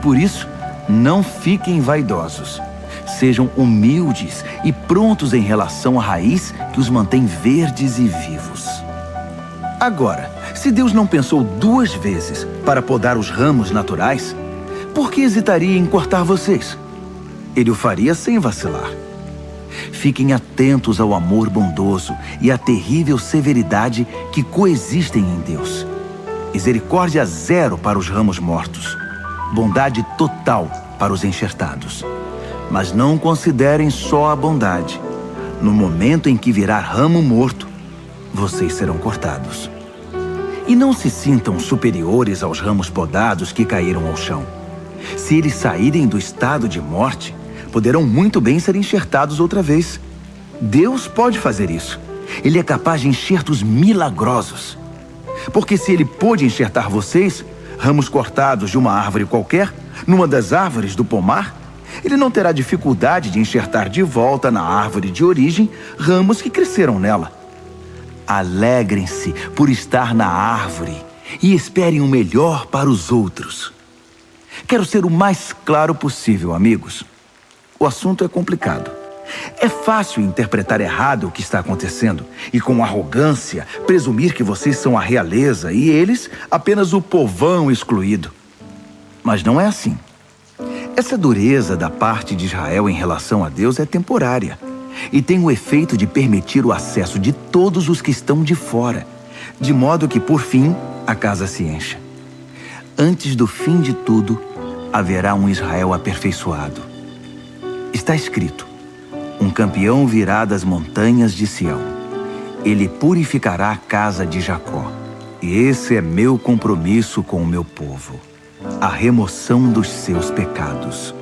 Por isso, não fiquem vaidosos. Sejam humildes e prontos em relação à raiz que os mantém verdes e vivos. Agora, se Deus não pensou 2 vezes para podar os ramos naturais, por que hesitaria em cortar vocês? Ele o faria sem vacilar. Fiquem atentos ao amor bondoso e à terrível severidade que coexistem em Deus. Misericórdia 0 para os ramos mortos, bondade total para os enxertados. Mas não considerem só a bondade. No momento em que virar ramo morto, vocês serão cortados. E não se sintam superiores aos ramos podados que caíram ao chão. Se eles saírem do estado de morte, poderão muito bem ser enxertados outra vez. Deus pode fazer isso. Ele é capaz de enxertos milagrosos. Porque se ele pôde enxertar vocês, ramos cortados de uma árvore qualquer, numa das árvores do pomar, ele não terá dificuldade de enxertar de volta na árvore de origem ramos que cresceram nela. Alegrem-se por estar na árvore e esperem o melhor para os outros. Quero ser o mais claro possível, amigos. O assunto é complicado. É fácil interpretar errado o que está acontecendo e, com arrogância, presumir que vocês são a realeza e eles apenas o povão excluído. Mas não é assim. Essa dureza da parte de Israel em relação a Deus é temporária e tem o efeito de permitir o acesso de todos os que estão de fora, de modo que, por fim, a casa se encha. Antes do fim de tudo, haverá um Israel aperfeiçoado. Está escrito: um campeão virá das montanhas de Sião. Ele purificará a casa de Jacó. E esse é meu compromisso com o meu povo: a remoção dos seus pecados.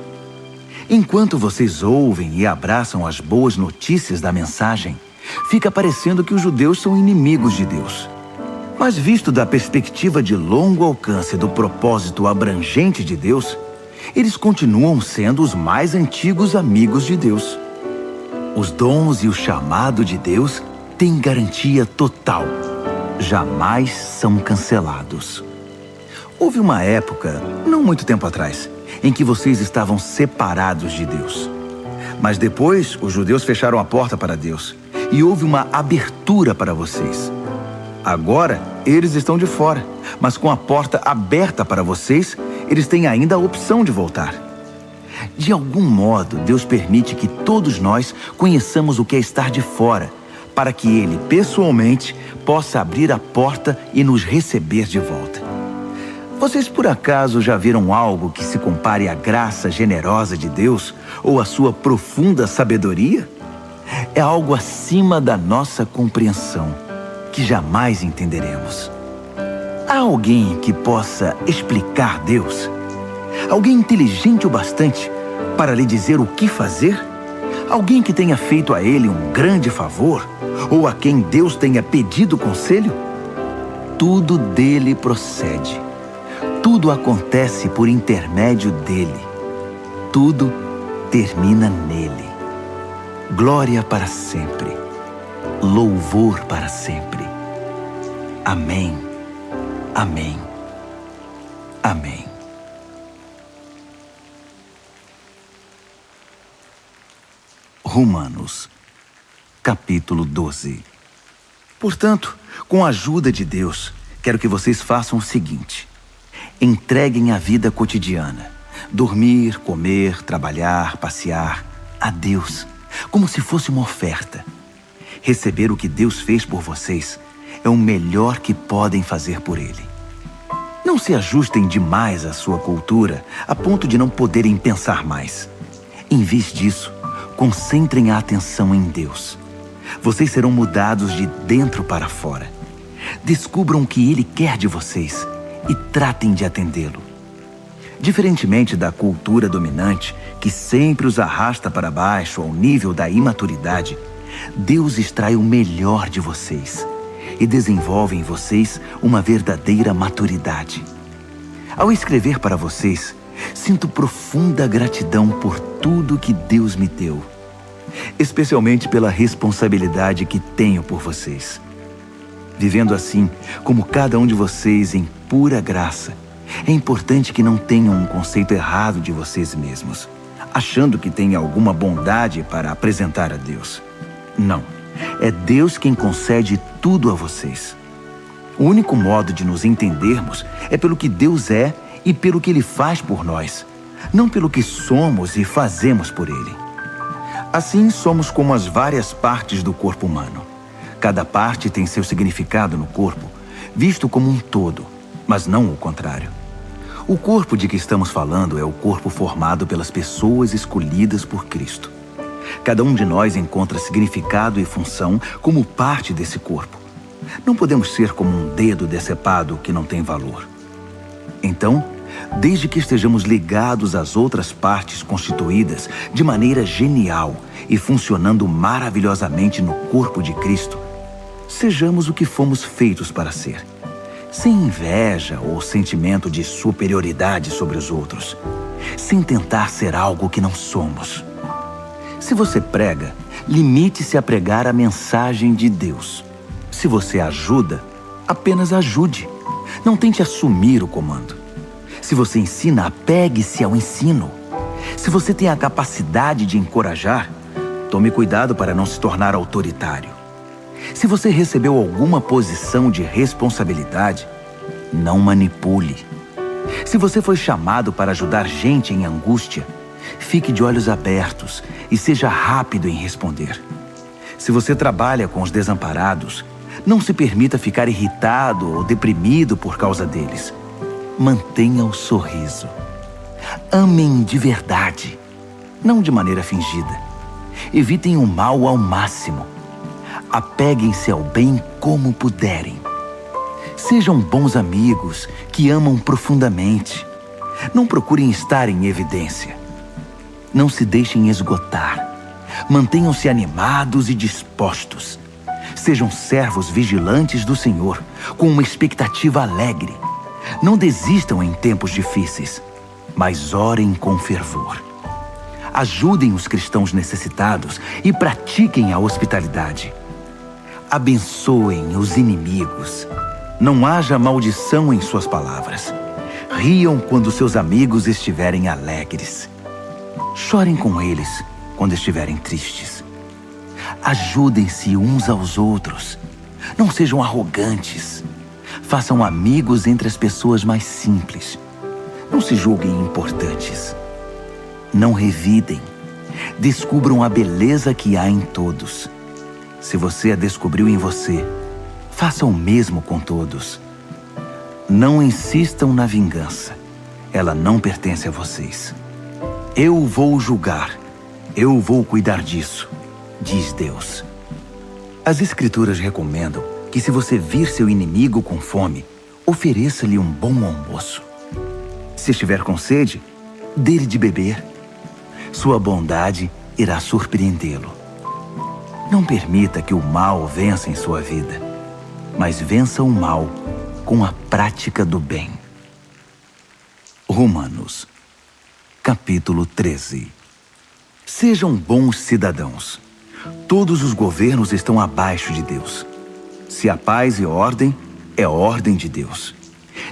Enquanto vocês ouvem e abraçam as boas notícias da mensagem, fica parecendo que os judeus são inimigos de Deus. Mas visto da perspectiva de longo alcance do propósito abrangente de Deus, eles continuam sendo os mais antigos amigos de Deus. Os dons e o chamado de Deus têm garantia total. Jamais são cancelados. Houve uma época, não muito tempo atrás, em que vocês estavam separados de Deus. Mas depois, os judeus fecharam a porta para Deus e houve uma abertura para vocês. Agora, eles estão de fora, mas com a porta aberta para vocês, eles têm ainda a opção de voltar. De algum modo, Deus permite que todos nós conheçamos o que é estar de fora, para que Ele, pessoalmente, possa abrir a porta e nos receber de volta. Vocês por acaso já viram algo que se compare à graça generosa de Deus ou à sua profunda sabedoria? É algo acima da nossa compreensão, que jamais entenderemos. Há alguém que possa explicar Deus? Alguém inteligente o bastante para lhe dizer o que fazer? Alguém que tenha feito a ele um grande favor? Ou a quem Deus tenha pedido conselho? Tudo dele procede. Tudo acontece por intermédio dele. Tudo termina nele. Glória para sempre. Louvor para sempre. Amém. Amém. Amém. Romanos, capítulo 12. Portanto, com a ajuda de Deus, quero que vocês façam o seguinte: entreguem a vida cotidiana, dormir, comer, trabalhar, passear, a Deus, como se fosse uma oferta. Receber o que Deus fez por vocês é o melhor que podem fazer por Ele. Não se ajustem demais à sua cultura, a ponto de não poderem pensar mais. Em vez disso, concentrem a atenção em Deus. Vocês serão mudados de dentro para fora. Descubram o que Ele quer de vocês e tratem de atendê-lo. Diferentemente da cultura dominante, que sempre os arrasta para baixo ao nível da imaturidade, Deus extrai o melhor de vocês e desenvolve em vocês uma verdadeira maturidade. Ao escrever para vocês, Sinto profunda gratidão por tudo que Deus me deu, especialmente pela responsabilidade que tenho por vocês. Vivendo assim, como cada um de vocês em pura graça, é importante que não tenham um conceito errado de vocês mesmos, achando que têm alguma bondade para apresentar a Deus. Não, é Deus quem concede tudo a vocês. O único modo de nos entendermos é pelo que Deus é e pelo que Ele faz por nós, não pelo que somos e fazemos por Ele. Assim, somos como as várias partes do corpo humano. Cada parte tem seu significado no corpo, visto como um todo, mas não o contrário. O corpo de que estamos falando é o corpo formado pelas pessoas escolhidas por Cristo. Cada um de nós encontra significado e função como parte desse corpo. Não podemos ser como um dedo decepado que não tem valor. Então, desde que estejamos ligados às outras partes constituídas de maneira genial e funcionando maravilhosamente no corpo de Cristo, sejamos o que fomos feitos para ser, sem inveja ou sentimento de superioridade sobre os outros, sem tentar ser algo que não somos. Se você prega, limite-se a pregar a mensagem de Deus. Se você ajuda, apenas ajude. Não tente assumir o comando. Se você ensina, apegue-se ao ensino. Se você tem a capacidade de encorajar, tome cuidado para não se tornar autoritário. Se você recebeu alguma posição de responsabilidade, não manipule. Se você foi chamado para ajudar gente em angústia, fique de olhos abertos e seja rápido em responder. Se você trabalha com os desamparados, não se permita ficar irritado ou deprimido por causa deles. Mantenha o sorriso. Amem de verdade, não de maneira fingida. Evitem o mal ao máximo. Apeguem-se ao bem como puderem. Sejam bons amigos que amam profundamente. Não procurem estar em evidência. Não se deixem esgotar. Mantenham-se animados e dispostos. Sejam servos vigilantes do Senhor, com uma expectativa alegre. Não desistam em tempos difíceis, mas orem com fervor. Ajudem os cristãos necessitados e pratiquem a hospitalidade. Abençoem os inimigos. Não haja maldição em suas palavras. Riam quando seus amigos estiverem alegres. Chorem com eles quando estiverem tristes. Ajudem-se uns aos outros. Não sejam arrogantes. Façam amigos entre as pessoas mais simples. Não se julguem importantes. Não revidem. Descubram a beleza que há em todos. Se você a descobriu em você, faça o mesmo com todos. Não insistam na vingança. Ela não pertence a vocês. Eu vou julgar. Eu vou cuidar disso, diz Deus. As Escrituras recomendam que se você vir seu inimigo com fome, ofereça-lhe um bom almoço. Se estiver com sede, dê-lhe de beber. Sua bondade irá surpreendê-lo. Não permita que o mal vença em sua vida, mas vença o mal com a prática do bem. Romanos, capítulo 13. Sejam bons cidadãos. Todos os governos estão abaixo de Deus. Se há paz e ordem, é ordem de Deus.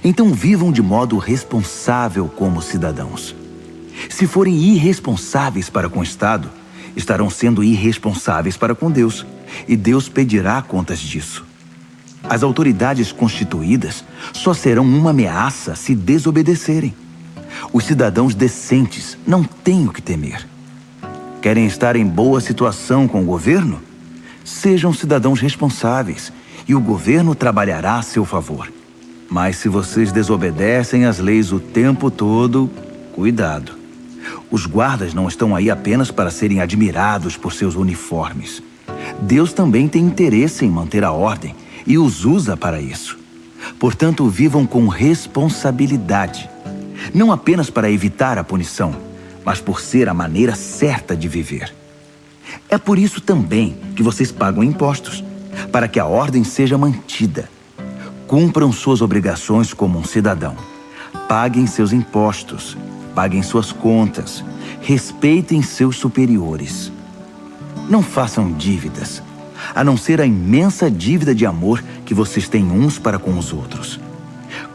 Então vivam de modo responsável como cidadãos. Se forem irresponsáveis para com o Estado, estarão sendo irresponsáveis para com Deus, e Deus pedirá contas disso. As autoridades constituídas só serão uma ameaça se desobedecerem. Os cidadãos decentes não têm o que temer. Querem estar em boa situação com o governo? Sejam cidadãos responsáveis, e o governo trabalhará a seu favor. Mas se vocês desobedecem às leis o tempo todo, cuidado. Os guardas não estão aí apenas para serem admirados por seus uniformes. Deus também tem interesse em manter a ordem e os usa para isso. Portanto, vivam com responsabilidade, não apenas para evitar a punição, mas por ser a maneira certa de viver. É por isso também que vocês pagam impostos, para que a ordem seja mantida. Cumpram suas obrigações como um cidadão. Paguem seus impostos. paguem suas contas, respeitem seus superiores. Não façam dívidas, a não ser a imensa dívida de amor que vocês têm uns para com os outros.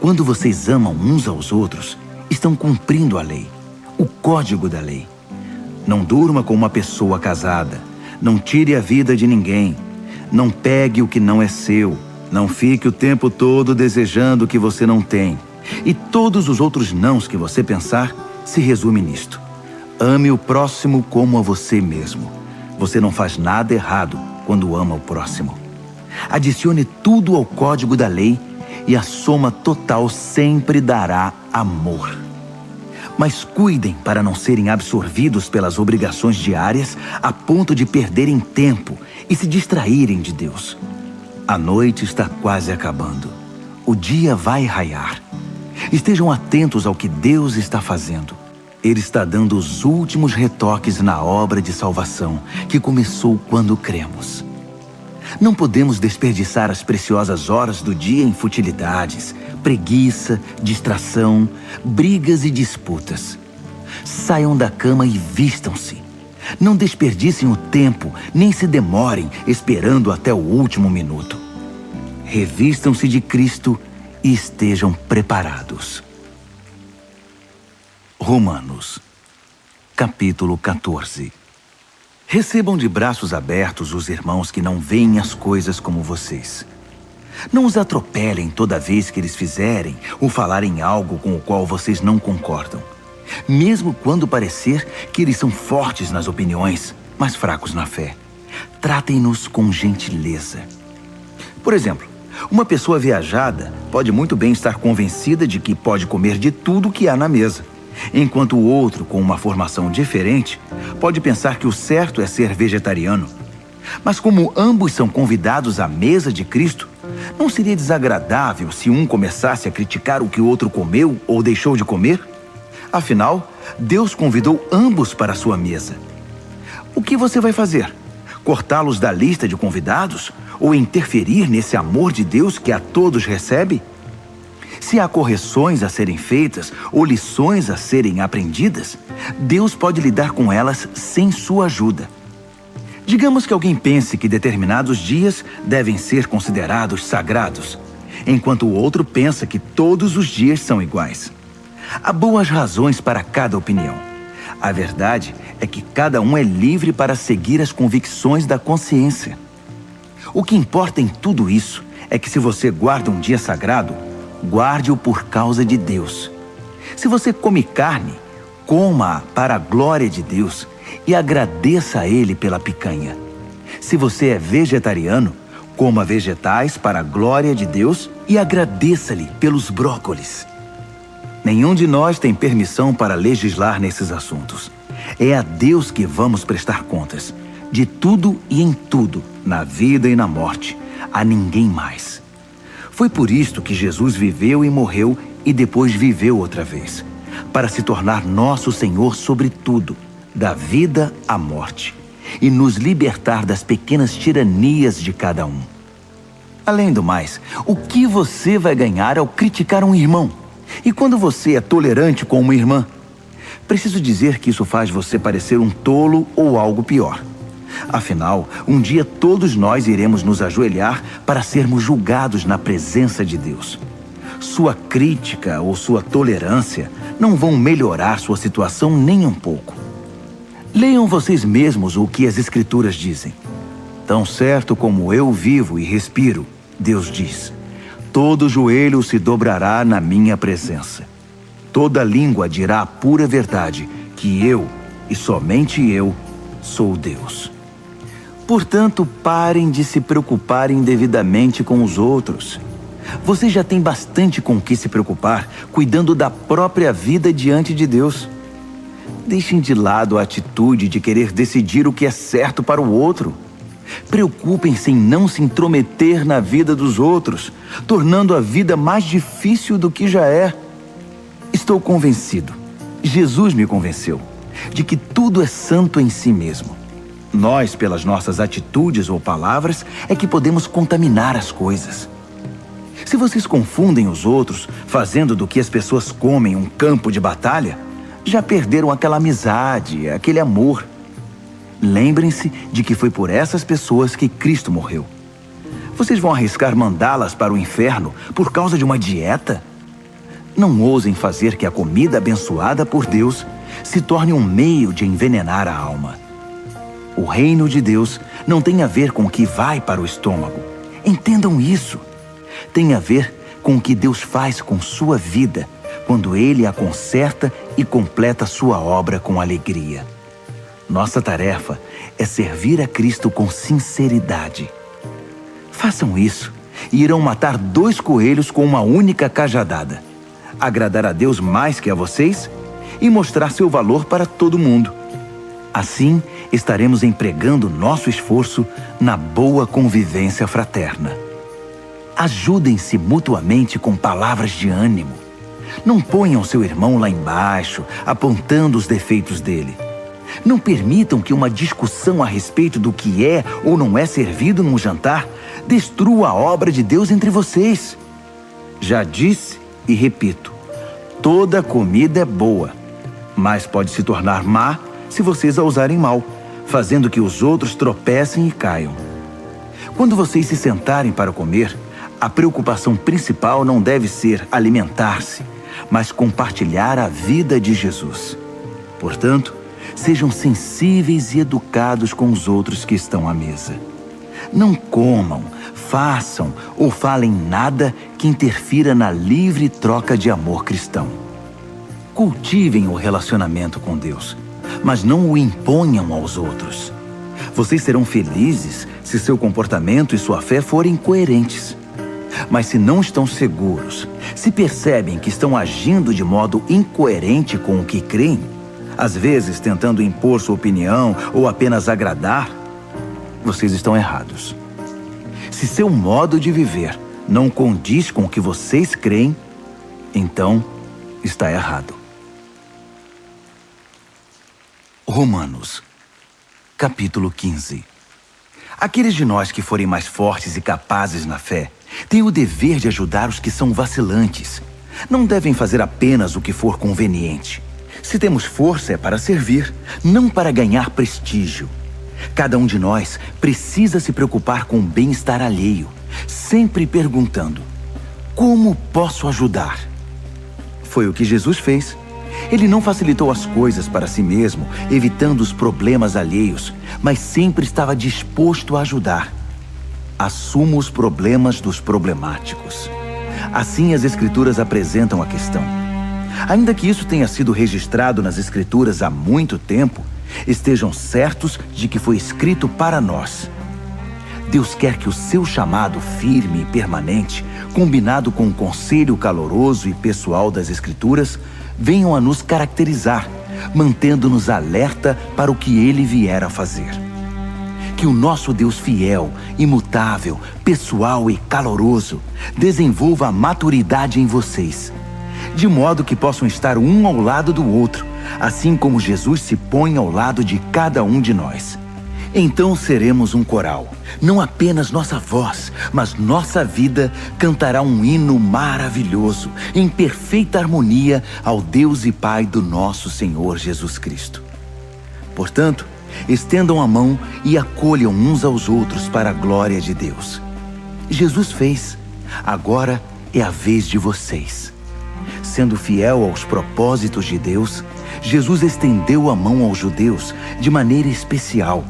Quando vocês amam uns aos outros, estão cumprindo a lei, o código da lei. Não durma com uma pessoa casada, não tire a vida de ninguém, não pegue o que não é seu, não fique o tempo todo desejando o que você não tem. E todos os outros nãos que você pensar se resume nisto. Ame o próximo como a você mesmo. Você não faz nada errado quando ama o próximo. Adicione tudo ao código da lei e a soma total sempre dará amor. Mas cuidem para não serem absorvidos pelas obrigações diárias a ponto de perderem tempo e se distraírem de Deus. A noite está quase acabando. O dia vai raiar. Estejam atentos ao que Deus está fazendo. Ele está dando os últimos retoques na obra de salvação que começou quando cremos. Não podemos desperdiçar as preciosas horas do dia em futilidades, preguiça, distração, brigas e disputas. Saiam da cama e vistam-se. Não desperdicem o tempo, nem se demorem esperando até o último minuto. Revistam-se de Cristo e estejam preparados. Romanos, capítulo 14. Recebam de braços abertos os irmãos que não veem as coisas como vocês. Não os atropelem toda vez que eles fizerem ou falarem algo com o qual vocês não concordam, mesmo quando parecer que eles são fortes nas opiniões, mas fracos na fé. Tratem-nos com gentileza. Por exemplo, uma pessoa viajada pode muito bem estar convencida de que pode comer de tudo que há na mesa, enquanto o outro, com uma formação diferente, pode pensar que o certo é ser vegetariano. Mas como ambos são convidados à mesa de Cristo, não seria desagradável se um começasse a criticar o que o outro comeu ou deixou de comer? Afinal, Deus convidou ambos para a sua mesa. O que você vai fazer? Cortá-los da lista de convidados? Ou interferir nesse amor de Deus que a todos recebe? Se há correções a serem feitas ou lições a serem aprendidas, Deus pode lidar com elas sem sua ajuda. Digamos que alguém pense que determinados dias devem ser considerados sagrados, enquanto o outro pensa que todos os dias são iguais. Há boas razões para cada opinião. A verdade é que cada um é livre para seguir as convicções da consciência. O que importa em tudo isso é que se você guarda um dia sagrado, guarde-o por causa de Deus. Se você come carne, coma-a para a glória de Deus e agradeça a Ele pela picanha. Se você é vegetariano, coma vegetais para a glória de Deus e agradeça-lhe pelos brócolis. Nenhum de nós tem permissão para legislar nesses assuntos. É a Deus que vamos prestar contas, de tudo e em tudo, na vida e na morte, a ninguém mais. Foi por isto que Jesus viveu e morreu e depois viveu outra vez, para se tornar nosso Senhor sobre tudo, da vida à morte, e nos libertar das pequenas tiranias de cada um. Além do mais, o que você vai ganhar ao criticar um irmão? E quando você é tolerante com uma irmã? Preciso dizer que isso faz você parecer um tolo ou algo pior. Afinal, um dia todos nós iremos nos ajoelhar para sermos julgados na presença de Deus. Sua crítica ou sua tolerância não vão melhorar sua situação nem um pouco. Leiam vocês mesmos o que as Escrituras dizem. Tão certo como eu vivo e respiro, Deus diz, todo joelho se dobrará na minha presença. Toda língua dirá a pura verdade, que eu, e somente eu, sou Deus. Portanto, parem de se preocuparem indevidamente com os outros. Você já tem bastante com o que se preocupar, cuidando da própria vida diante de Deus. Deixem de lado a atitude de querer decidir o que é certo para o outro. Preocupem-se em não se intrometer na vida dos outros, tornando a vida mais difícil do que já é. Estou convencido, Jesus me convenceu, de que tudo é santo em si mesmo. Nós, pelas nossas atitudes ou palavras, é que podemos contaminar as coisas. Se vocês confundem os outros, fazendo do que as pessoas comem um campo de batalha, Já perderam aquela amizade, aquele amor. Lembrem-se de que foi por essas pessoas que Cristo morreu. Vocês vão arriscar mandá-las para o inferno por causa de uma dieta? Não ousem fazer que a comida abençoada por Deus se torne um meio de envenenar a alma. O reino de Deus não tem a ver com o que vai para o estômago. Entendam isso. Tem a ver com o que Deus faz com sua vida quando Ele a conserta e completa sua obra com alegria. Nossa tarefa é servir a Cristo com sinceridade. Façam isso e irão matar 2 coelhos com uma única cajadada. Agradar a Deus mais que a vocês e mostrar seu valor para todo mundo. Assim, estaremos empregando nosso esforço na boa convivência fraterna. Ajudem-se mutuamente com palavras de ânimo. Não ponham seu irmão lá embaixo, apontando os defeitos dele. Não permitam que uma discussão a respeito do que é ou não é servido num jantar destrua a obra de Deus entre vocês. Já disse e repito, toda comida é boa, mas pode se tornar má se vocês a usarem mal, fazendo que os outros tropecem e caiam. Quando vocês se sentarem para comer, a preocupação principal não deve ser alimentar-se, mas compartilhar a vida de Jesus. Portanto, sejam sensíveis e educados com os outros que estão à mesa. Não comam, façam ou falem nada que interfira na livre troca de amor cristão. Cultivem o relacionamento com Deus, mas não o imponham aos outros. Vocês serão felizes se seu comportamento e sua fé forem coerentes. Mas se não estão seguros, se percebem que estão agindo de modo incoerente com o que creem, às vezes tentando impor sua opinião ou apenas agradar, vocês estão errados. Se seu modo de viver não condiz com o que vocês creem, então está errado. Romanos, capítulo 15. Aqueles de nós que forem mais fortes e capazes na fé têm o dever de ajudar os que são vacilantes. Não devem fazer apenas o que for conveniente. Se temos força é para servir, não para ganhar prestígio. Cada um de nós precisa se preocupar com o bem-estar alheio, sempre perguntando: como posso ajudar? Foi o que Jesus fez. Ele não facilitou as coisas para si mesmo, evitando os problemas alheios, mas sempre estava disposto a ajudar. Assuma os problemas dos problemáticos. Assim as Escrituras apresentam a questão. Ainda que isso tenha sido registrado nas Escrituras há muito tempo, estejam certos de que foi escrito para nós. Deus quer que o seu chamado firme e permanente, combinado com o conselho caloroso e pessoal das Escrituras, venham a nos caracterizar, mantendo-nos alerta para o que Ele vier a fazer. Que o nosso Deus fiel, imutável, pessoal e caloroso desenvolva a maturidade em vocês, de modo que possam estar um ao lado do outro, assim como Jesus se põe ao lado de cada um de nós. Então seremos um coral. Não apenas nossa voz, mas nossa vida cantará um hino maravilhoso, em perfeita harmonia ao Deus e Pai do nosso Senhor Jesus Cristo. Portanto, estendam a mão e acolham uns aos outros para a glória de Deus. Jesus fez, agora é a vez de vocês. Sendo fiel aos propósitos de Deus, Jesus estendeu a mão aos judeus de maneira especial,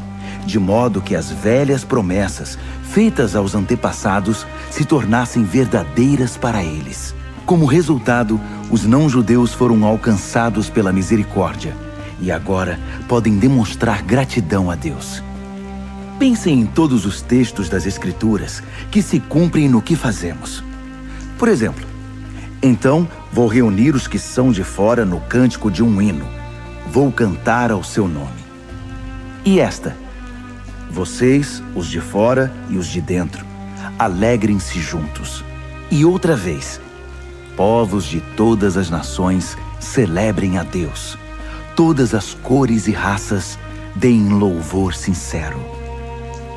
de modo que as velhas promessas feitas aos antepassados se tornassem verdadeiras para eles. Como resultado, os não-judeus foram alcançados pela misericórdia e agora podem demonstrar gratidão a Deus. Pensem em todos os textos das Escrituras que se cumprem no que fazemos. Por exemplo, então vou reunir os que são de fora no cântico de um hino. Vou cantar ao seu nome. E esta: vocês, os de fora e os de dentro, alegrem-se juntos. E outra vez: povos de todas as nações, celebrem a Deus. Todas as cores e raças, deem louvor sincero.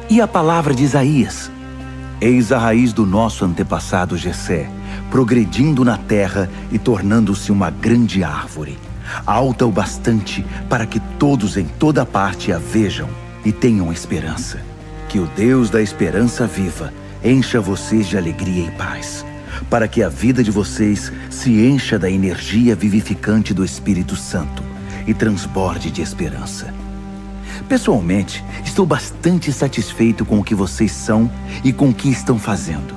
E a palavra de Isaías: eis a raiz do nosso antepassado Jessé, progredindo na terra e tornando-se uma grande árvore. alta o bastante para que todos em toda parte a vejam e tenham esperança. Que o Deus da esperança viva encha vocês de alegria e paz, para que a vida de vocês se encha da energia vivificante do Espírito Santo e transborde de esperança. Pessoalmente, estou bastante satisfeito com o que vocês são e com o que estão fazendo.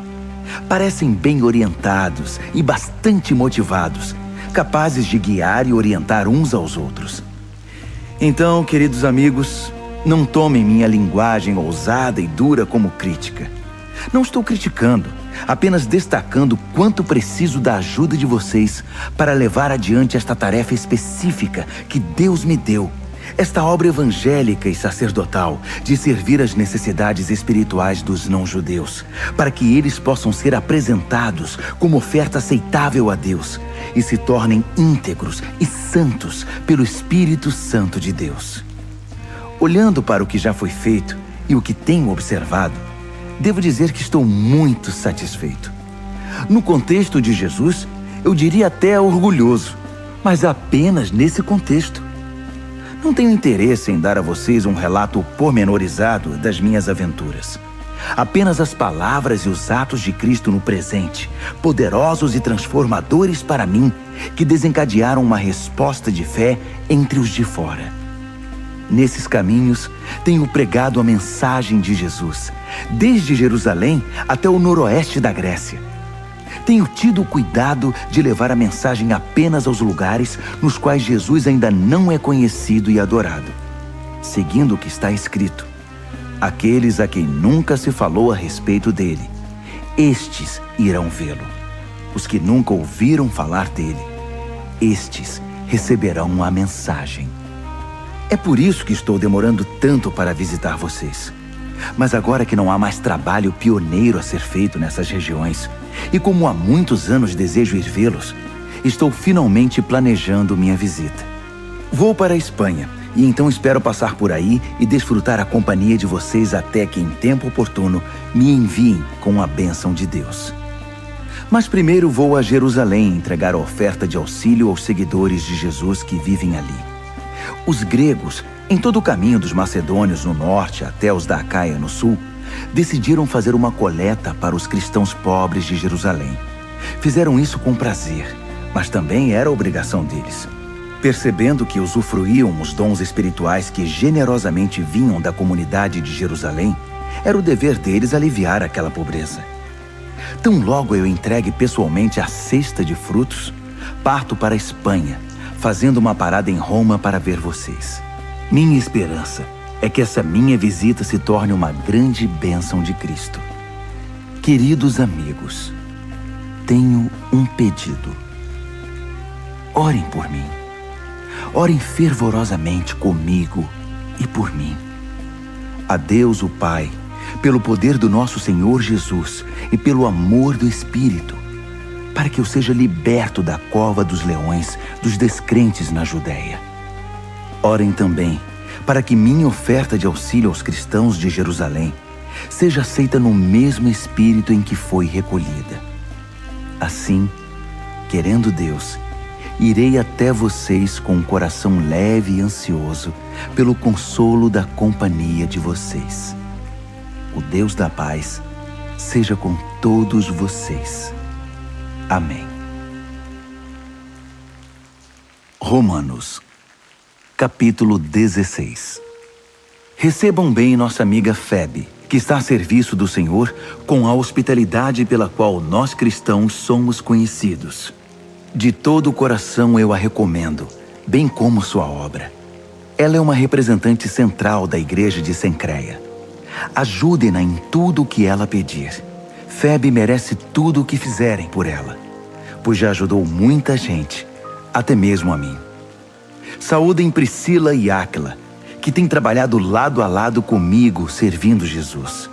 Parecem bem orientados e bastante motivados, capazes de guiar e orientar uns aos outros. Então, queridos amigos, não tomem minha linguagem ousada e dura como crítica. Não estou criticando, apenas destacando quanto preciso da ajuda de vocês para levar adiante esta tarefa específica que Deus me deu, esta obra evangélica e sacerdotal de servir às necessidades espirituais dos não-judeus, para que eles possam ser apresentados como oferta aceitável a Deus e se tornem íntegros e santos pelo Espírito Santo de Deus. Olhando para o que já foi feito e o que tenho observado, devo dizer que estou muito satisfeito. No contexto de Jesus, eu diria até orgulhoso, mas apenas nesse contexto. Não tenho interesse em dar a vocês um relato pormenorizado das minhas aventuras. Apenas as palavras e os atos de Cristo no presente, poderosos e transformadores para mim, que desencadearam uma resposta de fé entre os de fora. Nesses caminhos, tenho pregado a mensagem de Jesus, desde Jerusalém até o noroeste da Grécia. Tenho tido o cuidado de levar a mensagem apenas aos lugares nos quais Jesus ainda não é conhecido e adorado, seguindo o que está escrito: aqueles a quem nunca se falou a respeito dele, estes irão vê-lo. Os que nunca ouviram falar dele, estes receberão a mensagem. É por isso que estou demorando tanto para visitar vocês. Mas agora que não há mais trabalho pioneiro a ser feito nessas regiões, e como há muitos anos desejo ir vê-los, estou finalmente planejando minha visita. Vou para a Espanha, e então espero passar por aí e desfrutar a companhia de vocês até que, em tempo oportuno, me enviem com a bênção de Deus. Mas primeiro vou a Jerusalém entregar a oferta de auxílio aos seguidores de Jesus que vivem ali. Os gregos, em todo o caminho dos macedônios no norte até os da Acaia no sul, decidiram fazer uma coleta para os cristãos pobres de Jerusalém. Fizeram isso com prazer, mas também era obrigação deles. Percebendo que usufruíam os dons espirituais que generosamente vinham da comunidade de Jerusalém, era o dever deles aliviar aquela pobreza. Tão logo eu entregue pessoalmente a cesta de frutos, parto para a Espanha, fazendo uma parada em Roma para ver vocês. Minha esperança é que essa minha visita se torne uma grande bênção de Cristo. Queridos amigos, tenho um pedido. Orem por mim. Orem fervorosamente comigo e por mim. A Deus o Pai, pelo poder do nosso Senhor Jesus e pelo amor do Espírito, para que eu seja liberto da cova dos leões dos descrentes na Judéia. Orem também para que minha oferta de auxílio aos cristãos de Jerusalém seja aceita no mesmo espírito em que foi recolhida. Assim, querendo Deus, irei até vocês com um coração leve e ansioso pelo consolo da companhia de vocês. O Deus da paz seja com todos vocês. Amém. Romanos, capítulo 16. Recebam bem nossa amiga Febe, que está a serviço do Senhor com a hospitalidade pela qual nós cristãos somos conhecidos. De todo o coração eu a recomendo, bem como sua obra. Ela é uma representante central da igreja de Cencreia. Ajudem-na em tudo o que ela pedir. Febe merece tudo o que fizerem por ela, pois já ajudou muita gente, até mesmo a mim. Saúdem Priscila e Áquila, que têm trabalhado lado a lado comigo servindo Jesus.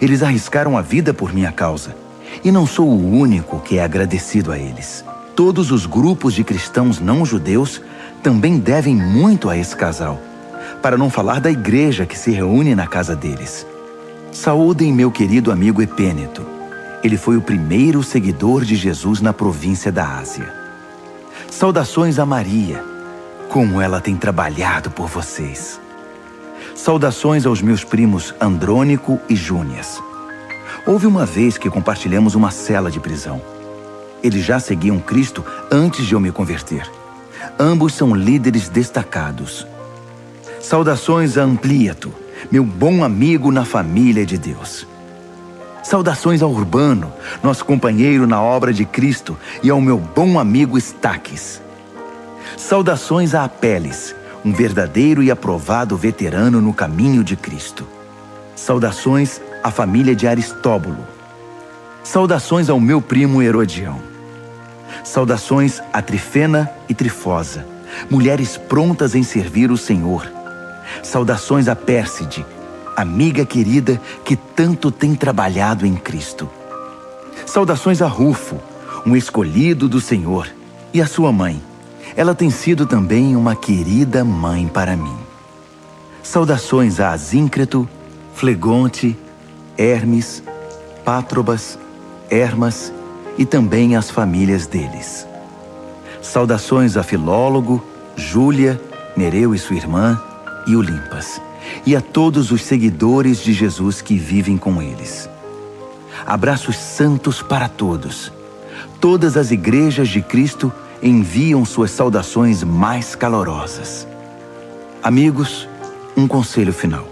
Eles arriscaram a vida por minha causa, e não sou o único que é agradecido a eles. Todos os grupos de cristãos não-judeus também devem muito a esse casal, para não falar da igreja que se reúne na casa deles. Saúdem meu querido amigo Epêneto. Ele foi o primeiro seguidor de Jesus na província da Ásia. Saudações a Maria, como ela tem trabalhado por vocês. Saudações aos meus primos Andrônico e Júnias. Houve uma vez que compartilhamos uma cela de prisão. Eles já seguiam Cristo antes de eu me converter. Ambos são líderes destacados. Saudações a Ampliato, meu bom amigo na família de Deus. Saudações ao Urbano, nosso companheiro na obra de Cristo, e ao meu bom amigo Estaques. Saudações a Apeles, um verdadeiro e aprovado veterano no caminho de Cristo. Saudações à família de Aristóbulo. Saudações ao meu primo Herodião. Saudações a Trifena e Trifosa, mulheres prontas em servir o Senhor. Saudações a Pérside, amiga querida que tanto tem trabalhado em Cristo. Saudações a Rufo, um escolhido do Senhor, e a sua mãe. Ela tem sido também uma querida mãe para mim. Saudações a Asíncreto, Flegonte, Hermes, Pátrobas, Hermas e também às famílias deles. Saudações a Filólogo, Júlia, Nereu e sua irmã, e Olimpas, e a todos os seguidores de Jesus que vivem com eles. Abraços santos para todos. Todas as igrejas de Cristo enviam suas saudações mais calorosas. Amigos, um conselho final.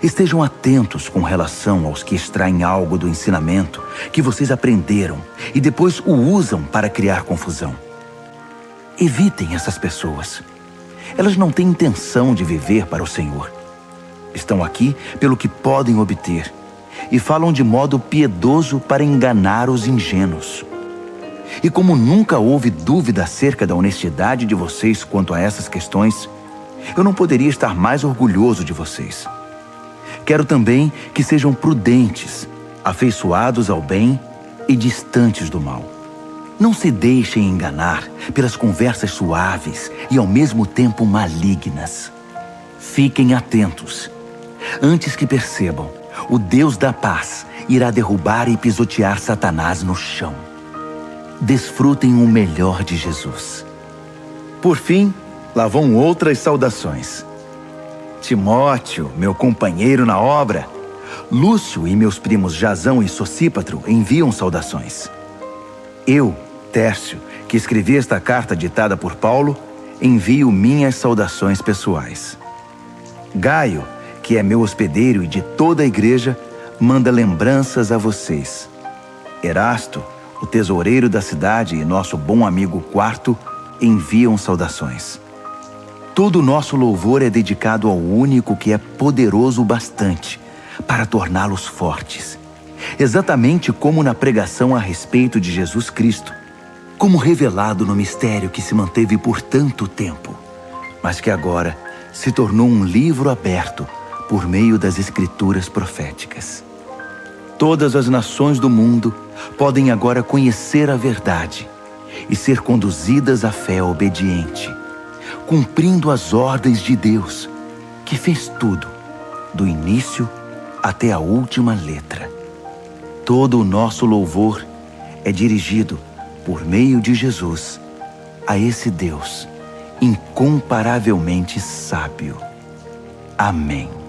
Estejam atentos com relação aos que extraem algo do ensinamento que vocês aprenderam e depois o usam para criar confusão. Evitem essas pessoas. Elas não têm intenção de viver para o Senhor. Estão aqui pelo que podem obter e falam de modo piedoso para enganar os ingênuos. E como nunca houve dúvida acerca da honestidade de vocês quanto a essas questões, eu não poderia estar mais orgulhoso de vocês. Quero também que sejam prudentes, afeiçoados ao bem e distantes do mal. Não se deixem enganar pelas conversas suaves e ao mesmo tempo malignas. Fiquem atentos. Antes que percebam, o Deus da paz irá derrubar e pisotear Satanás no chão. Desfrutem o melhor de Jesus. Por fim, lá vão outras saudações. Timóteo, meu companheiro na obra, Lúcio e meus primos Jasão e Sosípatro enviam saudações. Eu, Tércio, que escrevi esta carta ditada por Paulo, envio minhas saudações pessoais. Gaio, que é meu hospedeiro e de toda a igreja, manda lembranças a vocês. Erasto, o tesoureiro da cidade e nosso bom amigo Quarto, enviam saudações. Todo o nosso louvor é dedicado ao único que é poderoso o bastante para torná-los fortes, exatamente como na pregação a respeito de Jesus Cristo, como revelado no mistério que se manteve por tanto tempo, mas que agora se tornou um livro aberto por meio das escrituras proféticas. Todas as nações do mundo podem agora conhecer a verdade e ser conduzidas à fé obediente, cumprindo as ordens de Deus, que fez tudo, do início até a última letra. Todo o nosso louvor é dirigido, por meio de Jesus, a esse Deus incomparavelmente sábio. Amém.